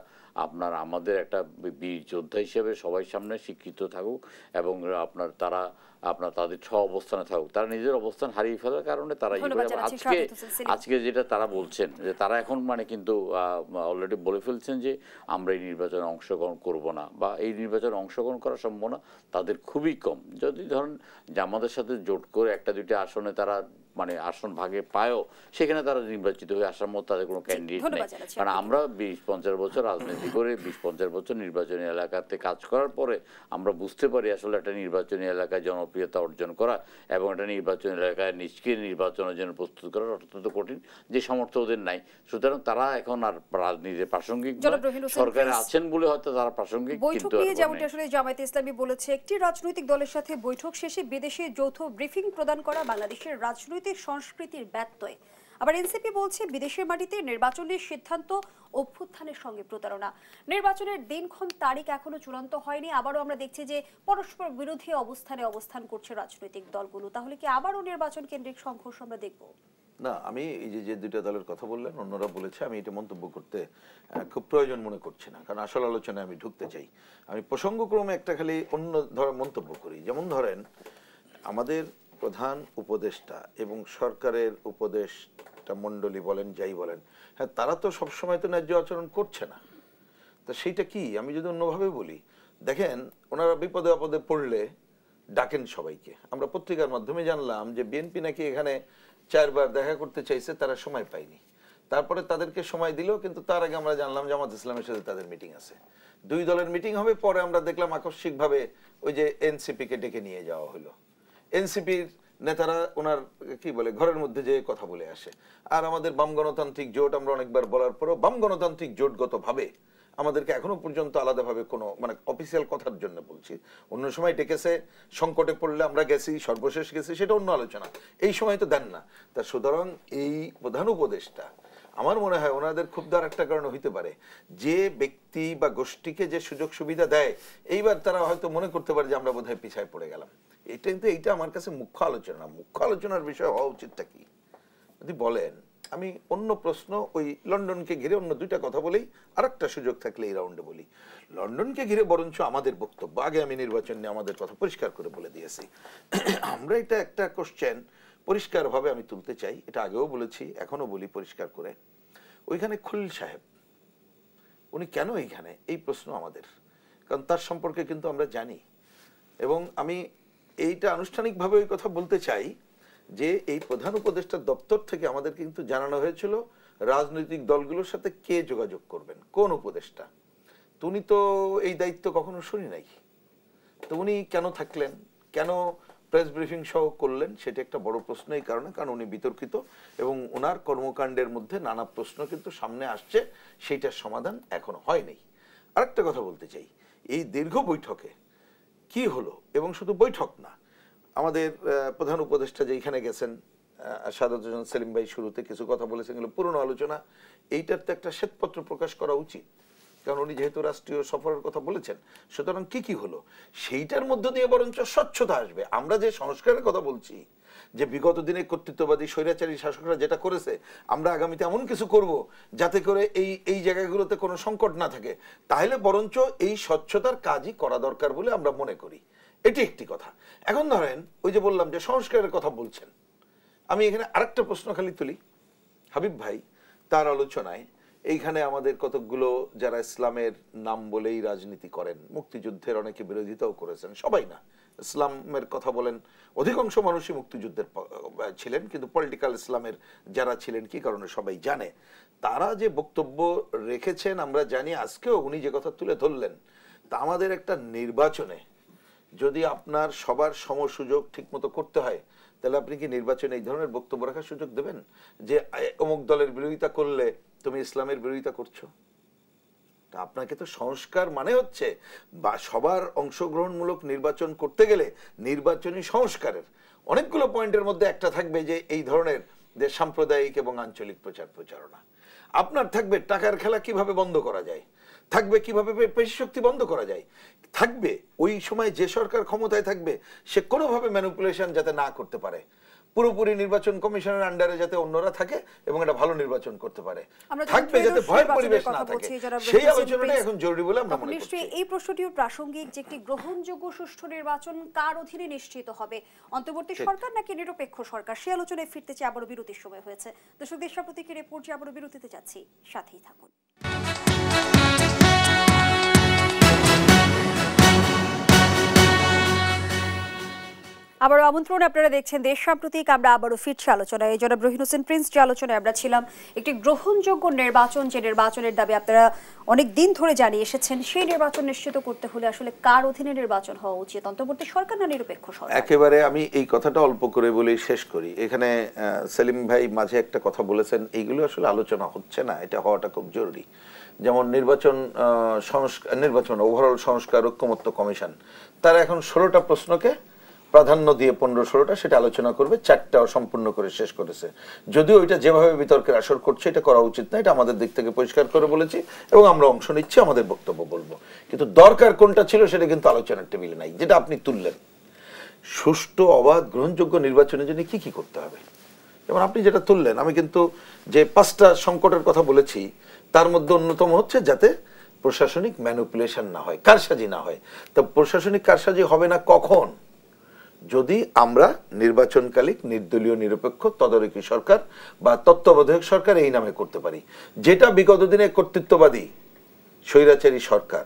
আপনার আমাদের একটা বীর যোদ্ধা হিসেবে সবাই সামনে স্বীকৃত থাকুক এবং তারা তাদের অবস্থানে থাকুক। তারা নিজের অবস্থান হারিয়ে ফেলার কারণে তারা আজকে যেটা তারা বলছেন যে তারা এখন মানে কিন্তু অলরেডি বলে ফেলছেন যে আমরা এই নির্বাচনে অংশগ্রহণ করব না বা এই নির্বাচনে অংশগ্রহণ করার সম্ভাবনা তাদের খুবই কম। যদি ধরেন জামাতের সাথে জোট করে 1-2টি আসনে তারা মানে আসন ভাগে পায়ও, সেখানে তারা নির্বাচিত হয়ে আসার মতো তাদের কোনো ক্যান্ডিডেট নেই। কারণ আমরা 20-50 বছর রাজনীতি করে 20-50 বছর নির্বাচনী এলাকাতে কাজ করার পরে আমরা বুঝতে পারি আসলে একটা নির্বাচনী এলাকায় জনপ্রিয়তা অর্জন করা এবং একটা নির্বাচনী এলাকায় নিজকে নির্বাচনের জন্য প্রস্তুত করা অত্যন্ত কঠিন, যে সামর্থ্য ওদের নাই। সুতরাং তারা এখন আর রাজনীতিতে প্রাসঙ্গিক সরকারে আছেন বলে হয়তো তারা প্রাসঙ্গিক। কিন্তু যেমনটি আসলে জামায়াতে ইসলামী বলেছে, একটি রাজনৈতিক দলের সাথে বৈঠক শেষে বিদেশে যৌথ ব্রিফিং প্রদান করা বাংলাদেশের রাজনৈতিক সংস্কৃতির ব্যত্যয়। আবার এনসিপি বলছে বিদেশের মাটিতে নির্বাচনের সিদ্ধান্ত অভ্যুত্থানের সঙ্গে প্রতারণা। নির্বাচনের দিনক্ষণ তারিখ এখনো চূড়ান্ত হয়নি, আবারও আমরা দেখছি যে পরস্পর বিরোধী অবস্থান করছে রাজনৈতিক দলগুলো। তাহলে কি আবারও নির্বাচন কেন্দ্রিক সংঘর্ষ আমরা দেখব? না, আমি এই যে দুইটা দলের কথা বললেন, অন্যরা বলেছে, আমি এটা মন্তব্য করতে খুব প্রয়োজন মনে করছি না, কারণ আসল আলোচনায় আমি ঢুকতে চাই। আমি প্রসঙ্গক্রমে একটা খালি অন্য ধরনের মন্তব্য করি। যেমন ধরেন আমাদের প্রধান উপদেষ্টা এবং সরকারের উপদেষ্টা মণ্ডলী বলেন যাই বলেন, হ্যাঁ তারা তো সবসময় তো ন্যায্য আচরণ করছে না। তা সেইটা কি, আমি যদি অন্যভাবে বলি, দেখেন ওনারা বিপদে আপদে পড়লে ডাকেন সবাইকে। আমরা পত্রিকার মাধ্যমে জানলাম যে বিএনপি নাকি এখানে 4 বার দেখা করতে চাইছে, তারা সময় পায়নি। তারপরে তাদেরকে সময় দিল, কিন্তু তার আগে আমরা জানলাম জামাত ইসলামের সাথে তাদের মিটিং আছে, 2 দলের মিটিং হবে। পরে আমরা দেখলাম আকস্মিকভাবে ওই যে এনসিপি কে ডেকে নিয়ে যাওয়া হলো। এনসিপির নেতারা ওনার কি বলে ঘরের মধ্যে যে কথা বলে আসে। আর আমাদের বাম গণতান্ত্রিক জোট, আমরা অনেকবার বলার পরও বাম গণতান্ত্রিক জোটগত ভাবে আমাদেরকে এখনো পর্যন্ত আলাদাভাবে কোনো মানে অফিসিয়াল কথার জন্য বলছি, অন্য সময় ডেকেছে, সংকটে পড়লে আমরা গেছি, সর্বশেষ গেছি, সেটা অন্য আলোচনা। এই সময় তো দেন না। তা সুতরাং এই প্রধান উপদেষ্টা আমার মনে হয় ওনাদের ক্ষুব্ধার একটা কারণ হইতে পারে, যে ব্যক্তি বা গোষ্ঠীকে যে সুযোগ সুবিধা দেয়, এইবার তারা হয়তো মনে করতে পারে যে আমরা বোধহয় পিছায় পড়ে গেলাম। এটা কিন্তু এইটা আমার কাছে মুখ্য আলোচনা। মুখ্য আলোচনার বিষয় হওয়া উচিতটা কি যদি বলেন। আমি অন্য প্রশ্ন ওই লন্ডনকে ঘিরে অন্য 2টা কথা বলেই আরেকটা সুযোগ থাকলে এই রাউন্ডে বলি। লন্ডনকে ঘিরে বরঞ্চ আমাদের বক্তব্য, আগে আমি নির্বাচন নিয়ে আমাদের কথা পরিষ্কার করে বলে দিয়েছি। আমরা এটা একটা কোশ্চেন পরিষ্কারভাবে আমি তুলতে চাই, এটা আগেও বলেছি এখনো বলি পরিষ্কার করে। ওইখানে খলিল সাহেব উনি কেন এইখানে, এই প্রশ্ন আমাদের, কারণ তার সম্পর্কে কিন্তু আমরা জানি। এবং আমি এইটা আনুষ্ঠানিকভাবে ওই কথা বলতে চাই যে এই প্রধান উপদেষ্টার দপ্তর থেকে আমাদের কিন্তু জানানো হয়েছিল রাজনৈতিক দলগুলোর সাথে কে যোগাযোগ করবেন, কোন উপদেষ্টা। তো উনি তো এই দায়িত্ব কখনো শুনি নাই। তো উনি কেন থাকলেন, কেন প্রেস ব্রিফিং সহ করলেন, সেটা একটা বড় প্রশ্ন। এই কারণে কারণ উনি বিতর্কিত এবং ওনার কর্মকাণ্ডের মধ্যে নানা প্রশ্ন কিন্তু সামনে আসছে, সেইটার সমাধান এখনো হয়নি। আরেকটা কথা বলতে চাই, এই দীর্ঘ বৈঠকে কি হলো, এবং শুধু বৈঠক না, আমাদের প্রধান উপদেষ্টা যেখানে গেছেন সাদাত হোসেন সেলিম ভাই শুরুতে কিছু কথা বলেছেন, এগুলো পুরনো আলোচনা। এইটার তো একটা শ্বেতপত্র প্রকাশ করা উচিত, কারণ উনি যেহেতু রাষ্ট্রীয় সফরের কথা বলেছেন, সুতরাং কি কি হলো সেইটার মধ্য দিয়ে বরঞ্চ স্বচ্ছতা আসবে। আমরা যে সংস্কারের কথা বলছি, যে বিগত দিনে কর্তৃত্ববাদী স্বৈরাচারী শাসকরা যেটা করেছে, আমরা আগামীতে এমন কিছু করব যাতে করে এই জায়গাগুলোতে কোনো সংকট না থাকে, তাহলে বরঞ্চ এই স্বচ্ছতার কাজই করা দরকার বলে আমরা মনে করি। এটি একটি কথা। এখন ধরেন ওই যে বললাম যে সংস্কারের কথা বলছেন, আমি এখানে আরেকটা প্রশ্ন খালি তুলি। হাবিব ভাই তার আলোচনায় এইখানে আমাদের কতকগুলো যারা ইসলামের নাম বলেই রাজনীতি করেন, মুক্তিযুদ্ধের অনেকে বিরোধিতাও করেছেন, সবাই না, ইসলামের কথা বলেন, অধিকাংশ মানুষই মুক্তিযুদ্ধের ছিলেন, কিন্তু পলিটিক্যাল ইসলামের যারা ছিলেন কি কারণে সবাই জানে, তারা যে বক্তব্য রেখেছেন আমরা জানি। আজকেও উনি যে কথা তুলে ধরলেন, তা আমাদের একটা নির্বাচনে যদি আপনার সবার সমসুযোগ ঠিকমতো করতে হয়, তাহলে আপনি কি নির্বাচনে এই ধরনের বক্তব্য রাখার সুযোগ দেবেন যে অমুক দলের বিরোধিতা করলে তুমি ইসলামের বিরোধিতা করছো? আপনাকে তো সংস্কার মানে হচ্ছে বা সবার অংশগ্রহণমূলক নির্বাচন করতে গেলে নির্বাচনী সংস্কারের অনেকগুলো পয়েন্টের মধ্যে একটা থাকবে যে এই ধরনের যে সাম্প্রদায়িক এবং আঞ্চলিক প্রচার প্রচারণা। আপনার থাকবে টাকার খেলা কিভাবে বন্ধ করা যায়, থাকবে কিভাবে পেশি শক্তি বন্ধ করা যায়, থাকবে ওই সময় যে সরকার ক্ষমতায় থাকবে সে কোনোভাবে ম্যানিপুলেশন যাতে না করতে পারে, পুরোপুরি নির্বাচন কমিশনের আন্ডারে যাতে অন্যরা থাকে এবং একটা ভালো নির্বাচন করতে পারে, থাকবে যাতে ভয়ের পরিবেশ না থাকে। সেই আলোচনাটা এখন জরুরি বলে আমরা মনে করি। এই প্রশ্নটিও প্রাসঙ্গিক যে একটি গ্রহণযোগ্য সুষ্ঠু নির্বাচন কার অধীনে নিশ্চিত হবে, অন্তর্বর্তী সরকার নাকি নিরপেক্ষ সরকার? সেই আলোচনায় ফিরতে চাই, আবারও বিরতির সময় হয়েছে। দর্শক, দেশরা প্রতীকের রিপোর্ট যে আবারও বিরতিতে যাচ্ছি, সাথেই থাকুন। আবারও আমন্ত্রণ, আপনারা দেখছেন দেশ সাম্প্রতিক। আমরা আবারও ফিরছি আলোচনায়। জনাব রহিন হোসেন প্রিন্স, যে আলোচনায় আমরা ছিলাম, একটি গ্রহণযোগ্য নির্বাচন, যে নির্বাচনের দাবি আপনারা অনেক দিন ধরে জানিয়ে এসেছেন, সেই নির্বাচন নিশ্চিত করতে হলে আসলে কার অধীনে নির্বাচন হওয়া উচিত, অন্তর্বর্তী সরকার না নিরপেক্ষ সরকার? একেবারে আমি এই কথাটা অল্প করে বলেই শেষ করি। এখানে সেলিম ভাই মাঝে একটা কথা বলেছেন, এইগুলো আসলে আলোচনা হচ্ছে না, এটা হওয়াটা খুব জরুরি। যেমন নির্বাচন ওভারঅল সংস্কার ঐক্যমত্য কমিশন, তারা এখন 16টা প্রশ্নকে প্রাধান্য দিয়ে 15-16টা সেটা আলোচনা করবে, 4টা সম্পূর্ণ করে শেষ করেছে। যদিও এটা যেভাবে বিতর্কের আসর করছে এটা করা উচিত না, এটা আমাদের দিক থেকে পরিষ্কার করে বলেছি এবং আমরা অংশ নিচ্ছি, আমাদের বক্তব্য বলবো। কিন্তু দরকার কোনটা ছিল সেটা কিন্তু আলোচনার টেবিলে নাই, যেটা আপনি তুললেন। সুষ্ঠু অবাধ গ্রহণযোগ্য নির্বাচনের জন্য কি কি করতে হবে, যেমন আপনি যেটা তুললেন, আমি কিন্তু যে 5টা সংকটের কথা বলেছি তার মধ্যে অন্যতম হচ্ছে যাতে প্রশাসনিক ম্যানিপুলেশন না হয়, কারসাজি না হয়। তো প্রশাসনিক কারসাজি হবে না কখন? যদি আমরা নির্বাচনকালীন নির্দলীয় নিরপেক্ষ তদারকি সরকার বা তত্ত্বাবধায়ক সরকার এই নামে করতে পারি, যেটা বিগত দিনে কর্তৃত্ববাদী স্বৈরাচারী সরকার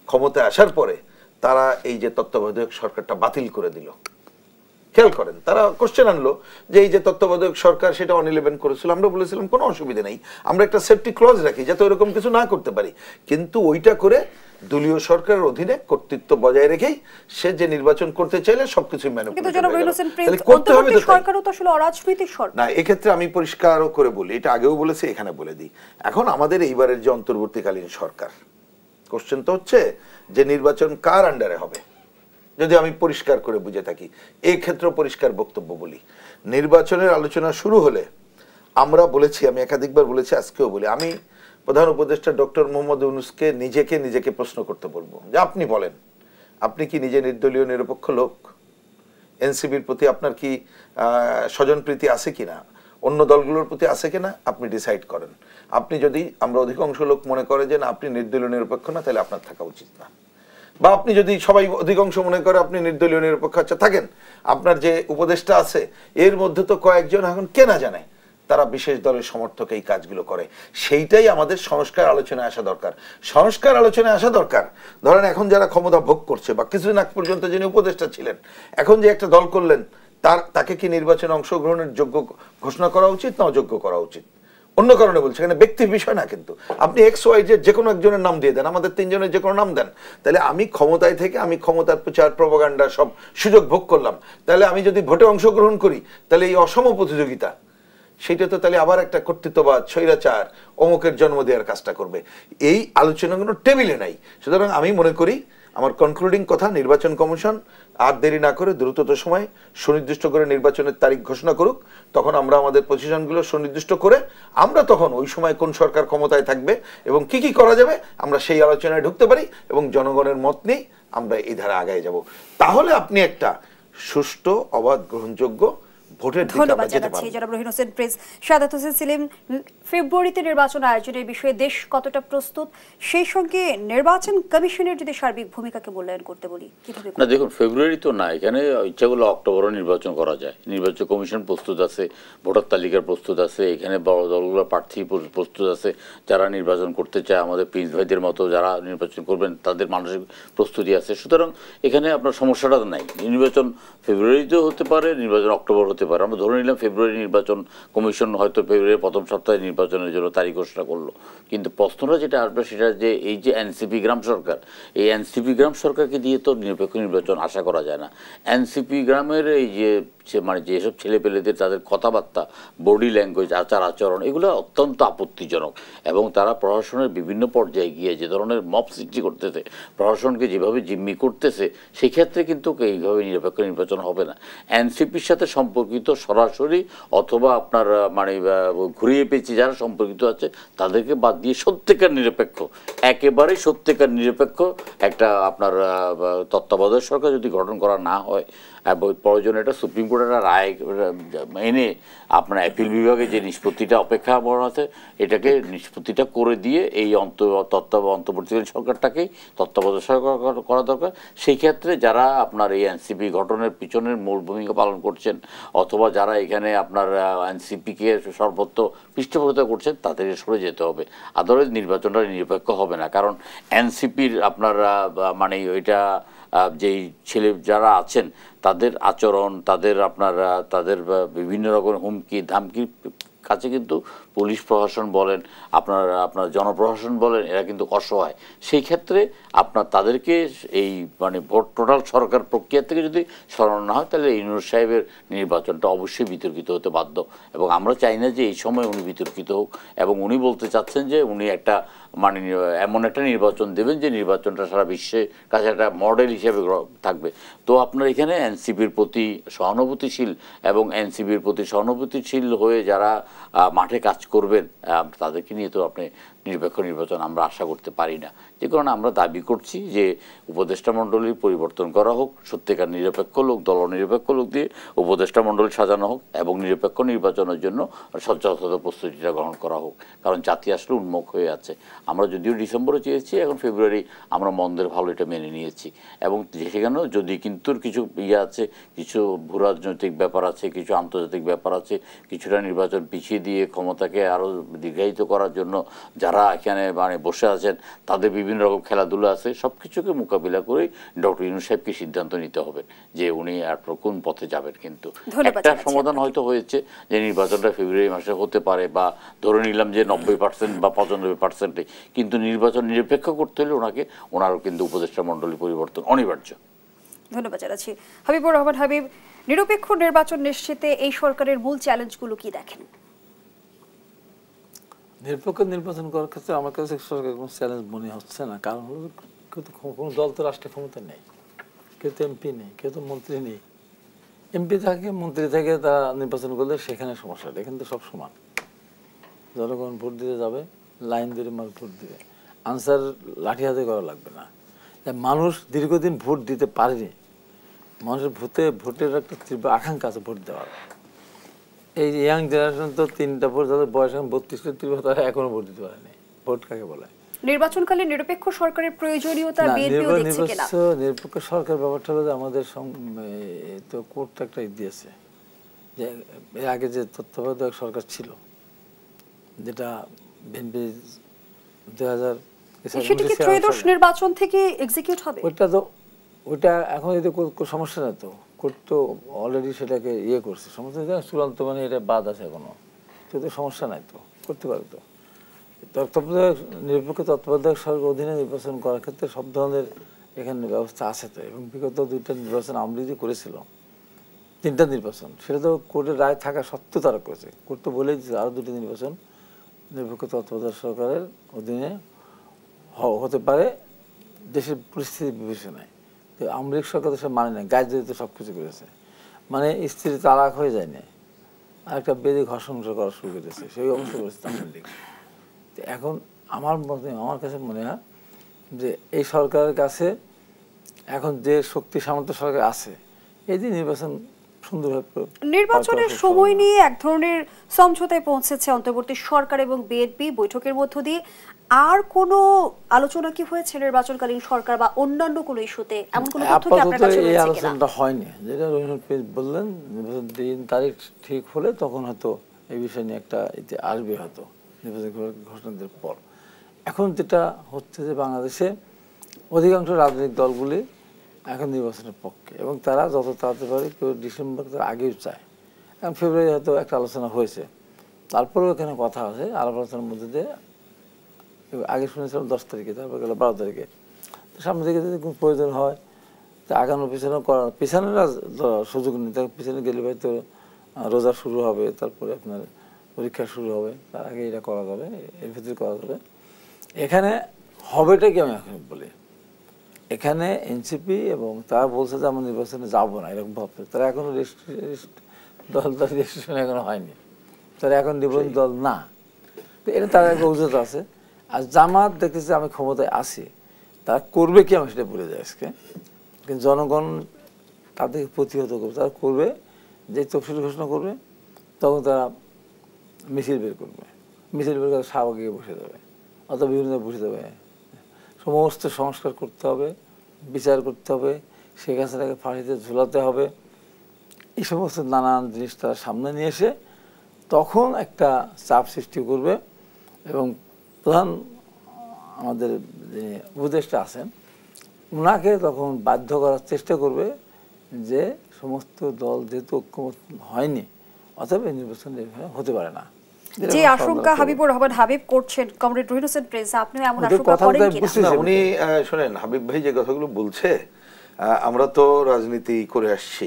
ক্ষমতায় আসার পরে তারা এই যে তত্ত্বাবধায়ক সরকারটা বাতিল করে দিল। খেয়াল করেন, তারা কোশ্চেন আনলো যে এই যে তত্ত্বাবধায়ক সরকার সেটা অন-11 করেছিল, আমরা বলেছিলাম কোনো অসুবিধা নেই, আমরা একটা সেফটি ক্লজ রাখি যাতে ওরকম কিছু না করতে পারি। কিন্তু ওইটা করে দলীয় সরকারের অধীনে কর্তৃত্ব বজায় রেখেই সে যে নির্বাচন করতে চাইলে সবকিছুই করতে হবে। না, এক্ষেত্রে আমি পরিষ্কার করে বলি, এটা আগেও বলেছি, এখানে বলে দিই। এখন আমাদের এইবারের যে অন্তর্বর্তীকালীন সরকার, কোশ্চেন তো হচ্ছে যে নির্বাচন কার আন্ডারে হবে। যদি আমি পরিষ্কার করে বুঝে থাকি, এই ক্ষেত্রে পরিষ্কার বক্তব্য বলি, নির্বাচনের আলোচনা শুরু হলে আমরা বলেছি, আমি একাধিকবার বলেছি, আজকেও বলি, আমি প্রধান উপদেষ্টা ডক্টর মোহাম্মদ ইউনূসকে নিজেকে প্রশ্ন করতে বলবো যে আপনি বলেন, আপনি কি নিজে নির্দলীয় নিরপেক্ষ লোক? এনসিপির প্রতি আপনার কি স্বজনপ্রীতি আছে কিনা, অন্য দলগুলোর প্রতি আছে কিনা, আপনি ডিসাইড করেন। আপনি যদি আমরা অধিকাংশ লোক মনে করে যে না আপনি নির্দলীয় নিরপেক্ষ না, তাহলে আপনার থাকা উচিত না। বা আপনি যদি সবাই অধিকাংশ মনে করে আপনি নির্দলীয় নিরপেক্ষ আচ্ছা থাকেন, আপনার যে উপদেষ্টা আছে এর মধ্যে তো কয়েকজন এখন কেনা জানে তারা বিশেষ দলের সমর্থক এই কাজগুলো করে, সেইটাই আমাদের সংস্কার আলোচনায় আসা দরকার। সংস্কার আলোচনায় আসা দরকার, ধরেন এখন যারা ক্ষমতা ভোগ করছে বা কিছুদিন আগ পর্যন্ত যিনি উপদেষ্টা ছিলেন, এখন যে একটা দল করলেন তাকে কি নির্বাচনে অংশগ্রহণের যোগ্য ঘোষণা করা উচিত না অযোগ্য করা উচিত? অন্য কারণে বলছে, এখানে ব্যক্তির বিষয় না, কিন্তু আপনি XY যে কোনো একজনের নাম দিয়ে দেন, আমাদের 3 জনের যে কোনো নাম দেন, তাহলে আমি ক্ষমতায় থেকে আমি ক্ষমতার প্রচার প্রপাগান্ডা সব সুযোগ ভোগ করলাম, তাহলে আমি যদি ভোটে অংশগ্রহণ করি তাহলে এই অসম প্রতিযোগিতা সেটা তো তাহলে আবার একটা কর্তৃত্ববাদ স্বৈরাচার অমুকের জন্ম দেওয়ার কাজটা করবে। এই আলোচনাগুলো টেবিলে নাই। সুতরাং আমি মনে করি আমার কনক্লুডিং কথা, নির্বাচন কমিশন আর দেরি না করে দ্রুততর সময় সুনির্দিষ্ট করে নির্বাচনের তারিখ ঘোষণা করুক, তখন আমরা আমাদের পজিশনগুলো সুনির্দিষ্ট করে আমরা তখন ওই সময় কোন সরকার ক্ষমতায় থাকবে এবং কি কি করা যাবে আমরা সেই আলোচনায় ঢুকতে পারি এবং জনগণের মত নিয়ে আমরা এই ধারা আগায় যাব। তাহলে আপনি একটা সুষ্ঠু, অবাধ, গ্রহণযোগ্য ভোটের দিকে ধন্যবাদ আমরা যেতে জানাচ্ছি পারব। জনাব রহিন হোসেন প্রিন্স। সাদাত হোসেন সেলিম, ফেব্রুয়ারিতে নির্বাচন আয়োজনের বিষয়ে দেশ কতটা প্রস্তুত, সেই সঙ্গে নির্বাচন কমিশনের যদি সার্বিক ভূমিকাকে মূল্যায়ন করতে বলি কিভাবে? না দেখুন, ফেব্রুয়ারি তো না, এখানে ইচ্ছা করলে অক্টোবরে নির্বাচন করা যায়। নির্বাচন কমিশন প্রস্তুত আছে, ভোটার তালিকার প্রস্তুত আছে, এখানে বড় দলগুলো প্রার্থী প্রস্তুত আছে, যারা নির্বাচন করতে চায় আমাদের প্রিন্স ভাইদের মতো যারা নির্বাচন করবেন তাদের মানসিক প্রস্তুতি আছে। সুতরাং এখানে আপনার সমস্যাটা নাই। নির্বাচন ফেব্রুয়ারিতেও হতে পারে, নির্বাচন অক্টোবর হতে পারে। আমরা ধরে নিলাম ফেব্রুয়ারি নির্বাচন কমিশন হয়তো ফেব্রুয়ারির প্রথম সপ্তাহে নির্বাচনের জন্য তারিখ ঘোষণা করলো, কিন্তু প্রশ্নটা যেটা আসবে সেটা যে এই যে এনসিপি গ্রাম সরকার, এই এনসিপি গ্রাম সরকারকে দিয়ে তো নিরপেক্ষ নির্বাচন আশা করা যায় না। এনসিপি গ্রামের এই যে মানে যেসব ছেলেপেলেদের তাদের কথাবার্তা, বডি ল্যাঙ্গুয়েজ, আচার আচরণ, এগুলো অত্যন্ত আপত্তিজনক এবং তারা প্রশাসনের বিভিন্ন পর্যায়ে গিয়ে যে ধরনের মব সৃষ্টি করতেছে, প্রশাসনকে যেভাবে জিম্মি করতেছে, সেক্ষেত্রে কিন্তু এইভাবে নিরপেক্ষ নির্বাচন হবে না। এনসিপির সাথে সম্পর্কিত সরাসরি অথবা আপনার মানে ঘুরিয়ে পেঁচিয়ে যারা সম্পর্কিত আছে তাদেরকে বাদ দিয়ে সত্যিকার নিরপেক্ষ, একেবারে সত্যিকার নিরপেক্ষ একটা আপনার তত্ত্বাবধায়ক সরকার যদি গঠন করা না হয়, প্রয়োজনে এটা সুপ্রিম কোর্টের রায় এনে আপনার অ্যাপিল বিভাগে যে নিষ্পত্তিটা অপেক্ষা বড় আছে এটাকে নিষ্পত্তিটা করে দিয়ে এই অন্তর্বর্তীকালীন সরকারটাকেই তত্ত্বাবধায়ক সরকার করা দরকার। সেই ক্ষেত্রে যারা আপনার এই এনসিপি গঠনের পিছনের মূল ভূমিকা পালন করছেন অথবা যারা এখানে আপনার এনসিপিকে সর্বত্র পৃষ্ঠপোষকতা করছেন তাদের সরে যেতে হবে, আদারওয়াইজ নির্বাচনটা নিরপেক্ষ হবে না। কারণ এনসিপির আপনার মানে ওইটা যেই ছেলে যারা আছেন তাদের আচরণ, তাদের আপনার তাদের বিভিন্ন রকম হুমকি ধামকির কাছে কিন্তু পুলিশ প্রশাসন বলেন, আপনার জনপ্রশাসন বলেন, এরা কিন্তু অসহায়। সেই ক্ষেত্রে আপনার তাদেরকে এই মানে ভোট টোটাল সরকার প্রক্রিয়া থেকে যদি সরানো না হয় তাহলে ইউনূস সাহেবের নির্বাচনটা অবশ্যই বিতর্কিত হতে বাধ্য এবং আমরা চাই না যে এই সময় উনি বিতর্কিত হোক। এবং উনি বলতে চাচ্ছেন যে উনি একটা মানে এমন একটা নির্বাচন দেবেন যে নির্বাচনটা সারা বিশ্বের কাছে একটা মডেল হিসেবে থাকবে। তো আপনার এখানে এনসিপির প্রতি সহানুভূতিশীল এবং এনসিপির প্রতি সহানুভূতিশীল হয়ে যারা মাঠে কাজ করবেন তাদেরকে নিয়ে তো আপনি নিরপেক্ষ নির্বাচন আমরা আশা করতে পারি না। যে কারণে আমরা দাবি করছি যে উপদেষ্টা মণ্ডলীর পরিবর্তন করা হোক, সত্যিকার নিরপেক্ষ লোক, দলনিরপেক্ষ লোক দিয়ে উপদেষ্টা মণ্ডলী সাজানো হোক এবং নিরপেক্ষ নির্বাচনের জন্য যথাযথ প্রস্তুতিটা গ্রহণ করা হোক। কারণ জাতি আসলে উন্মুখ হয়ে আছে। আমরা যদিও ডিসেম্বরে চেয়েছি, এখন ফেব্রুয়ারি আমরা মন্দের ভালো এটা মেনে নিয়েছি এবং সেখানেও যদি কিন্তু কিছু ইয়ে আছে, কিছু ভূরাজনৈতিক ব্যাপার আছে, কিছু আন্তর্জাতিক ব্যাপার আছে, কিছুটা নির্বাচন পিছিয়ে দিয়ে ক্ষমতাকে আরও দীর্ঘায়িত করার জন্য যারা এখানে মানে বসে আছেন তাদের বিভিন্ন রকম খেলাধুলা আছে, সব কিছুকে মোকাবিলা করে ডক্টর ইউনূস সাহেবকে সিদ্ধান্ত নিতে হবে যে উনি আর কোন পথে যাবেন। কিন্তু একটা সমাধান হয়তো হয়েছে যে নির্বাচনটা ফেব্রুয়ারি মাসে হতে পারে বা ধরে নিলাম যে 90% বা 95%, কিন্তু নির্বাচন নিরপেক্ষ করতে হলে ওনারও কিন্তু উপদেষ্টা মণ্ডলী পরিবর্তন অনিবার্য। ধন্যবাদ জানাচ্ছি। হাবিবুর রহমান হাবিব, নিরপেক্ষ নির্বাচন নিশ্চিতে এই সরকারের মূল চ্যালেঞ্জগুলো কি দেখেন? নিরপেক্ষ নির্বাচন করার ক্ষেত্রে আমার কাছে সরকারের কোনো চ্যালেঞ্জ মনে হচ্ছে না। কারণ হলো কোনো দল তো রাষ্ট্রের ক্ষমতা নেই, কেউ তো এমপি নেই, কেউ তো মন্ত্রী নেই। এমপি থাকে, মন্ত্রী থাকে, তারা নির্বাচন করলে সেখানে সমস্যা। এখানে তো সব সমান, জনগণ ভোট দিতে যাবে, লাইন ধরে মানুষ ভোট দিবে, আনসার লাঠি হাতে করা লাগবে না। মানুষ দীর্ঘদিন ভোট দিতে পারেনি, মানুষের ভোটের একটা তীব্র আকাঙ্ক্ষা আছে ভোট দেওয়ার। এই ইয়াং জেনারেশন তো 3টা ভোট, যাদের বয়স এখন 32 তারা এখনো ভোট দিতে পারেনি। ভোট কাকে বলে? নির্বাচনকালে নিরপেক্ষ সরকারের প্রয়োজনীয়তা বিএনপিও দেখছে কিনা? নিরপেক্ষ সরকার ব্যাপারটা হলো যে আমাদের তো কোর্ট একটা দিয়েছে যে এর আগে যে তত্ত্বাবধায়ক সরকার ছিল, যেটা বিএনপি 2000 সেটা কি ত্রয়োদশ নির্বাচন থেকে এক্সিকিউট হবে? ওইটা এখন এতে কোনো সমস্যা না, তো কোর্ট তো অলরেডি সেটাকে ইয়ে করছে, সমস্যা চূড়ান্ত মানে এটা বাদ আছে এখনো, তো সমস্যা নাই, তো করতে পারে। তো তত্ত্বাবধায়ক নিরপেক্ষ তত্ত্বাবধায়ক সরকার অধীনে নির্বাচন করার ক্ষেত্রে সব ধরনের এখানে ব্যবস্থা আছে। তো এবং বিগত 2টা নির্বাচন আওয়ামী লীগ করেছিল, 3টা নির্বাচন, সেটা তো কোর্টের রায় থাকা সত্ত্বেও তারা করেছে। কোর্ট তো বলেই দিচ্ছে আরও 2টি নির্বাচন নিরপেক্ষ তত্ত্বাবধায়ক সরকারের অধীনে হতে পারে দেশের পরিস্থিতি বিবেচনায়। আওয়ামী লীগ সরকার তো সব মানে না, গায়ে জড়িত সব কিছু করেছে, মানে স্ত্রী তালাক হয়ে যায় না, আর একটা বেদে ঘর সংসার করা শুরু করেছে, সেই অবস্থা করেছে আওয়ামী লীগ। তো এখন আমার কাছে মনে হয় যে এই সরকারের কাছে এখন যে শক্তি সামর্থ্য সরকার আছে, এই যে নির্বাচন সুন্দরভাবে নির্বাচনের সময় নিয়ে এক ধরনের সমঝোতায় পৌঁছেছে অন্তর্বর্তী সরকার এবং বিএনপি বৈঠকের মধ্য দিয়ে। আর কোনো আলোচনা কি হয়েছে নির্বাচনকালীন সরকার বা অন্যান্য কোনো ইস্যুতে? এমন কোনো তথ্য কি আপনার কাছে এই রয়েছে কিনা? আলোচনাটা হয়নি, যেটা রহিনুল প্রিন্স বললেন দিন তারিখ ঠিক হলে তখন হয়তো এই বিষয় নিয়ে একটা ইতি আসবে হয়তো নির্বাচন ঘোষণাদের পর। এখন যেটা হচ্ছে যে বাংলাদেশে অধিকাংশ রাজনৈতিক দলগুলি এখন নির্বাচনের পক্ষে, এবং তারা যত তাড়াতাড়ি পারে, কেউ ডিসেম্বর আগেও চায়। এখন ফেব্রুয়ারি হয়তো একটা আলোচনা হয়েছে, তারপরেও এখানে কথা আছে আলাপ আলোচনার মধ্যে দিয়ে। আগে শুনেছিলাম 10 তারিখে, তারপর গেল 12 তারিখে। তো সামনে থেকে যদি কোনো প্রয়োজন হয় তা আগানো পিছনে করার, পিছনের সুযোগ নেই, তার পিছনে গেলে হয়তো রোজা শুরু হবে, তারপরে আপনার পরীক্ষা শুরু হবে, তার আগে এটা করা যাবে, এর ভিতরে করা যাবে। এখানে হবেটা কি আমি এখন বলি, এখানে এনসিপি এবং তারা বলছে যে আমরা নির্বাচনে যাবো না, এরকম ভাবছে। তারা এখনো দল রেজিস্ট্রেশন এখনো হয়নি, তারা এখন নির্বাচন দল না। তো এটা তার একটা অজুহাত আছে। আর জামাত দেখতেছে আমি ক্ষমতায় আছি, তারা করবে কি আমি সেটা বলে যাই আজকে, কিন্তু জনগণ তাদেরকে প্রতিহত করবে। তারা করবে যে তফসিল ঘোষণা করবে, তখন তারা মিছিল বের করবে, মিছিল বের করে শাহবাগে বসে দেবে অথবা বিভিন্ন বসে দেবে। সমস্ত সংস্কার করতে হবে, বিচার করতে হবে, শেখ হাসিনাকে ফাঁসিতে ঝুলাতে হবে, এই সমস্ত নানান জিনিস তারা সামনে নিয়ে এসে তখন একটা চাপ সৃষ্টি করবে। এবং প্রধান আমাদের যে উপদেষ্টা আছেন, ওনাকে তখন বাধ্য করার চেষ্টা করবে যে সমস্ত দল যেহেতু ঐক্যমত হয়নি, অথবা নির্বাচন হতে পারে না। যে আশঙ্কা হাবিবুর রহমান হাবিব করছেন, কমরেড রহিন হোসেন প্রিন্স, আপনিও এমন আশঙ্কা করেন কিনা? উনি শোনেন, হাবিব ভাই যে কথাগুলো বলছে, আমরা তো রাজনীতি করে আসছি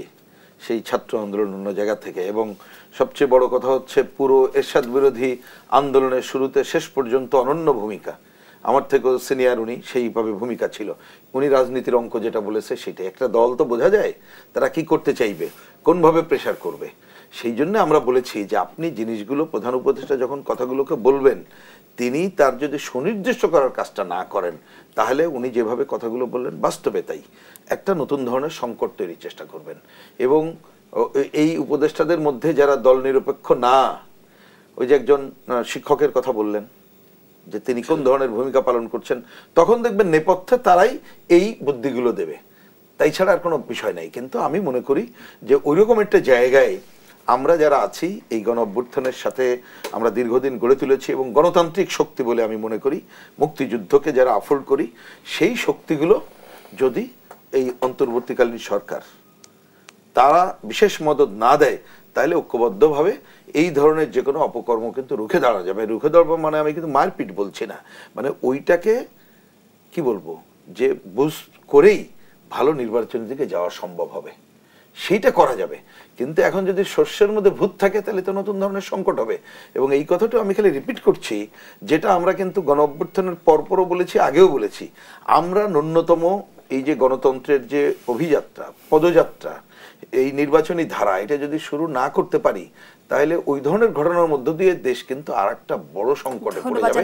সেই ছাত্র আন্দোলন অন্য জায়গা থেকে, এবং সবচেয়ে বড় কথা হচ্ছে পুরো এরশাদ বিরোধী আন্দোলনের শুরুতে শেষ পর্যন্ত অনন্য ভূমিকা, আমার থেকেও সিনিয়র উনি, সেইভাবে ভূমিকা ছিল। উনি রাজনীতির অঙ্ক যেটা বলেছে সেটাই, একটা দল তো বোঝা যায় তারা কি করতে চাইবে, কোনভাবে প্রেশার করবে। সেই জন্য আমরা বলেছি যে আপনি জিনিসগুলো প্রধান উপদেষ্টা যখন কথাগুলোকে বলবেন, তিনি তার যদি সুনির্দিষ্ট করার কাজটা না করেন, তাহলে উনি যেভাবে কথাগুলো বললেন বাস্তবে তাই একটা নতুন ধরনের সংকট তৈরির চেষ্টা করবেন। এবং এই উপদেষ্টাদের মধ্যে যারা দল নিরপেক্ষ না, ওই যে একজন শিক্ষকের কথা বললেন যে তিনি কোন ধরনের ভূমিকা পালন করছেন, তখন দেখবেন নেপথ্যে তারাই এই বুদ্ধিগুলো দেবে, তাই ছাড়া আর কোনো বিষয় নাই। কিন্তু আমি মনে করি যে ওইরকম একটা জায়গায় আমরা যারা আছি, এই গণ অভ্যুত্থানের সাথে আমরা দীর্ঘদিন গড়ে তুলেছি, এবং গণতান্ত্রিক শক্তি বলে আমি মনে করি, মুক্তিযুদ্ধকে যারা আফোর্ড করি, সেই শক্তিগুলো যদি এই অন্তর্বর্তীকালীন সরকার তারা বিশেষ মদত না দেয়, তাহলে ঐক্যবদ্ধভাবে এই ধরনের যে কোনো অপকর্ম কিন্তু রুখে দাঁড়ানো যাবে। রুখে দাঁড়াবো মানে আমি কিন্তু মারপিট বলছি না, মানে ওইটাকে কি বলবো, যে বুঝ করেই ভালো নির্বাচনের দিকে যাওয়া সম্ভব হবে, সেইটা করা যাবে। কিন্তু এখন যদি শস্যের মধ্যে ভূত থাকে, তাহলে তো নতুন ধরনের সংকট হবে। এবং এই কথাটা আমি খালি রিপিট করছি, যেটা আমরা কিন্তু গণ অভ্যুত্থানের পরপরও বলেছি, আগেও বলেছি, আমরা ন্যূনতম এই যে গণতন্ত্রের যে অভিযাত্রা, পদযাত্রা, এই নির্বাচনী ধারা, এটা যদি শুরু না করতে পারি, তাহলে ওই ধরনের ঘটনার মধ্য দিয়ে দেশ কিন্তু আর একটা বড় সংকটে পড়ে যাবে,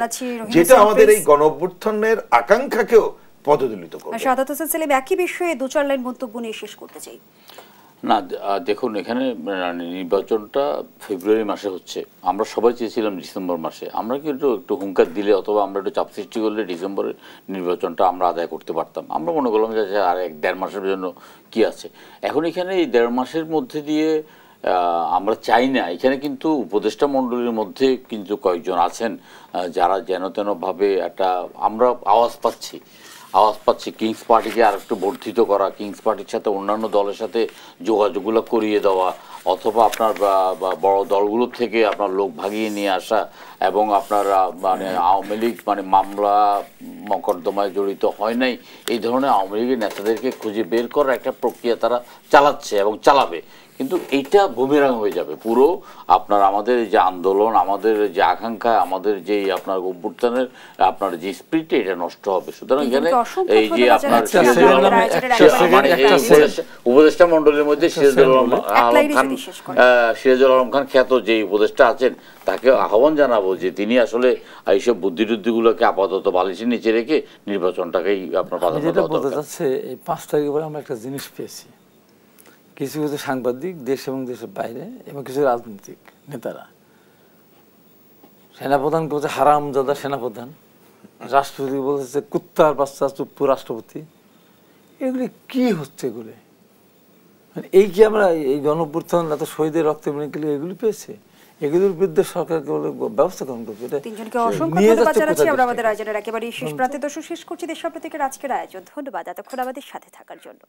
যেটা আমাদের এই গণ অভ্যুত্থানের আকাঙ্ক্ষাকেও পদদলিত করবে। শাহাদাত হোসেন সেলিম, একই বিষয়ে 2-4 লাইন মন্তব্য নিয়ে শেষ করতে চাই। না, দেখুন, এখানে নির্বাচনটা ফেব্রুয়ারি মাসে হচ্ছে, আমরা সবাই চেয়েছিলাম ডিসেম্বর মাসে। আমরা কিন্তু একটু হুঙ্কার দিলে অথবা আমরা একটু চাপ সৃষ্টি করলে ডিসেম্বরের নির্বাচনটা আমরা আদায় করতে পারতাম। আমরা মনে করলাম যে আর 1-1.5 মাসের জন্য কি আছে। এখন এখানে এই 1.5 মাসের মধ্যে দিয়ে আমরা চাই না, এখানে কিন্তু উপদেষ্টা মণ্ডলীর মধ্যে কিন্তু কয়েকজন আছেন যারা যেন তেনভাবে একটা আমরা আওয়াজ পাচ্ছি কিংস পার্টিকে আর একটু বর্ধিত করা, কিংস পার্টির সাথে অন্যান্য দলের সাথে যোগাযোগগুলো করিয়ে দেওয়া, অথবা আপনার বড় দলগুলোর থেকে আপনার লোক ভাগিয়ে নিয়ে আসা, এবং আপনার মানে আওয়ামী লীগ মানে মামলা মকদ্দমায় জড়িত হয় নাই এই ধরনের আওয়ামী লীগের নেতাদেরকে খুঁজে বের করার একটা প্রক্রিয়া তারা চালাচ্ছে এবং চালাবে। কিন্তু এইটা বুমেরাং হয়ে যাবে পুরো আপনার আমাদের যে আন্দোলন, আমাদের যে আকাঙ্ক্ষা, আমাদের যে আপনার অভ্যুত্থানের আপনার যে স্পিরিট, এটা নষ্ট হবে। সুতরাং এখানে এই যে আপনার উপদেষ্টা মন্ডলীর মধ্যে সিরাজুল আলম খান খ্যাত যে উপদেষ্টা আছেন, তাকে আহ্বান জানাবো যে তিনি আসলে এইসব বুদ্ধিগুলোকে আপাতত বালিশের নিচে রেখে নির্বাচনটাকেই আপনার প্রাধান্য দেওয়া দরকার। এই 5 তারিখের পরে আমরা একটা জিনিস পেয়েছি, কিছু কিছু সাংবাদিক দেশ এবং দেশের বাইরে এবং কিছু রাজনৈতিক নেতারা সেনাপ্রধানকে বলছে হারামজাদা সেনাপ্রধান, রাষ্ট্রপতি বলছে কুত্তার বাচ্চা চুপ্পু রাষ্ট্রপতি। এগুলি কি হচ্ছে? এগুলি মানে এই কি আমরা এই গণঅভ্যুত্থান এত শহীদের রক্তে গেলে এগুলি পেয়েছে? এগুলোর বিরুদ্ধে সরকারকে ব্যবস্থা গ্রহণ করবে। তিনজনকে অসংখ্য ধন্যবাদ জানাচ্ছি। আমরা আমাদের আয়োজনের একেবারে শেষ প্রান্তে দর্শক শেষ করছি দেশপ্রতীকের আজকের আয়োজন। ধন্যবাদ এতক্ষণ আমাদের সাথে থাকার জন্য।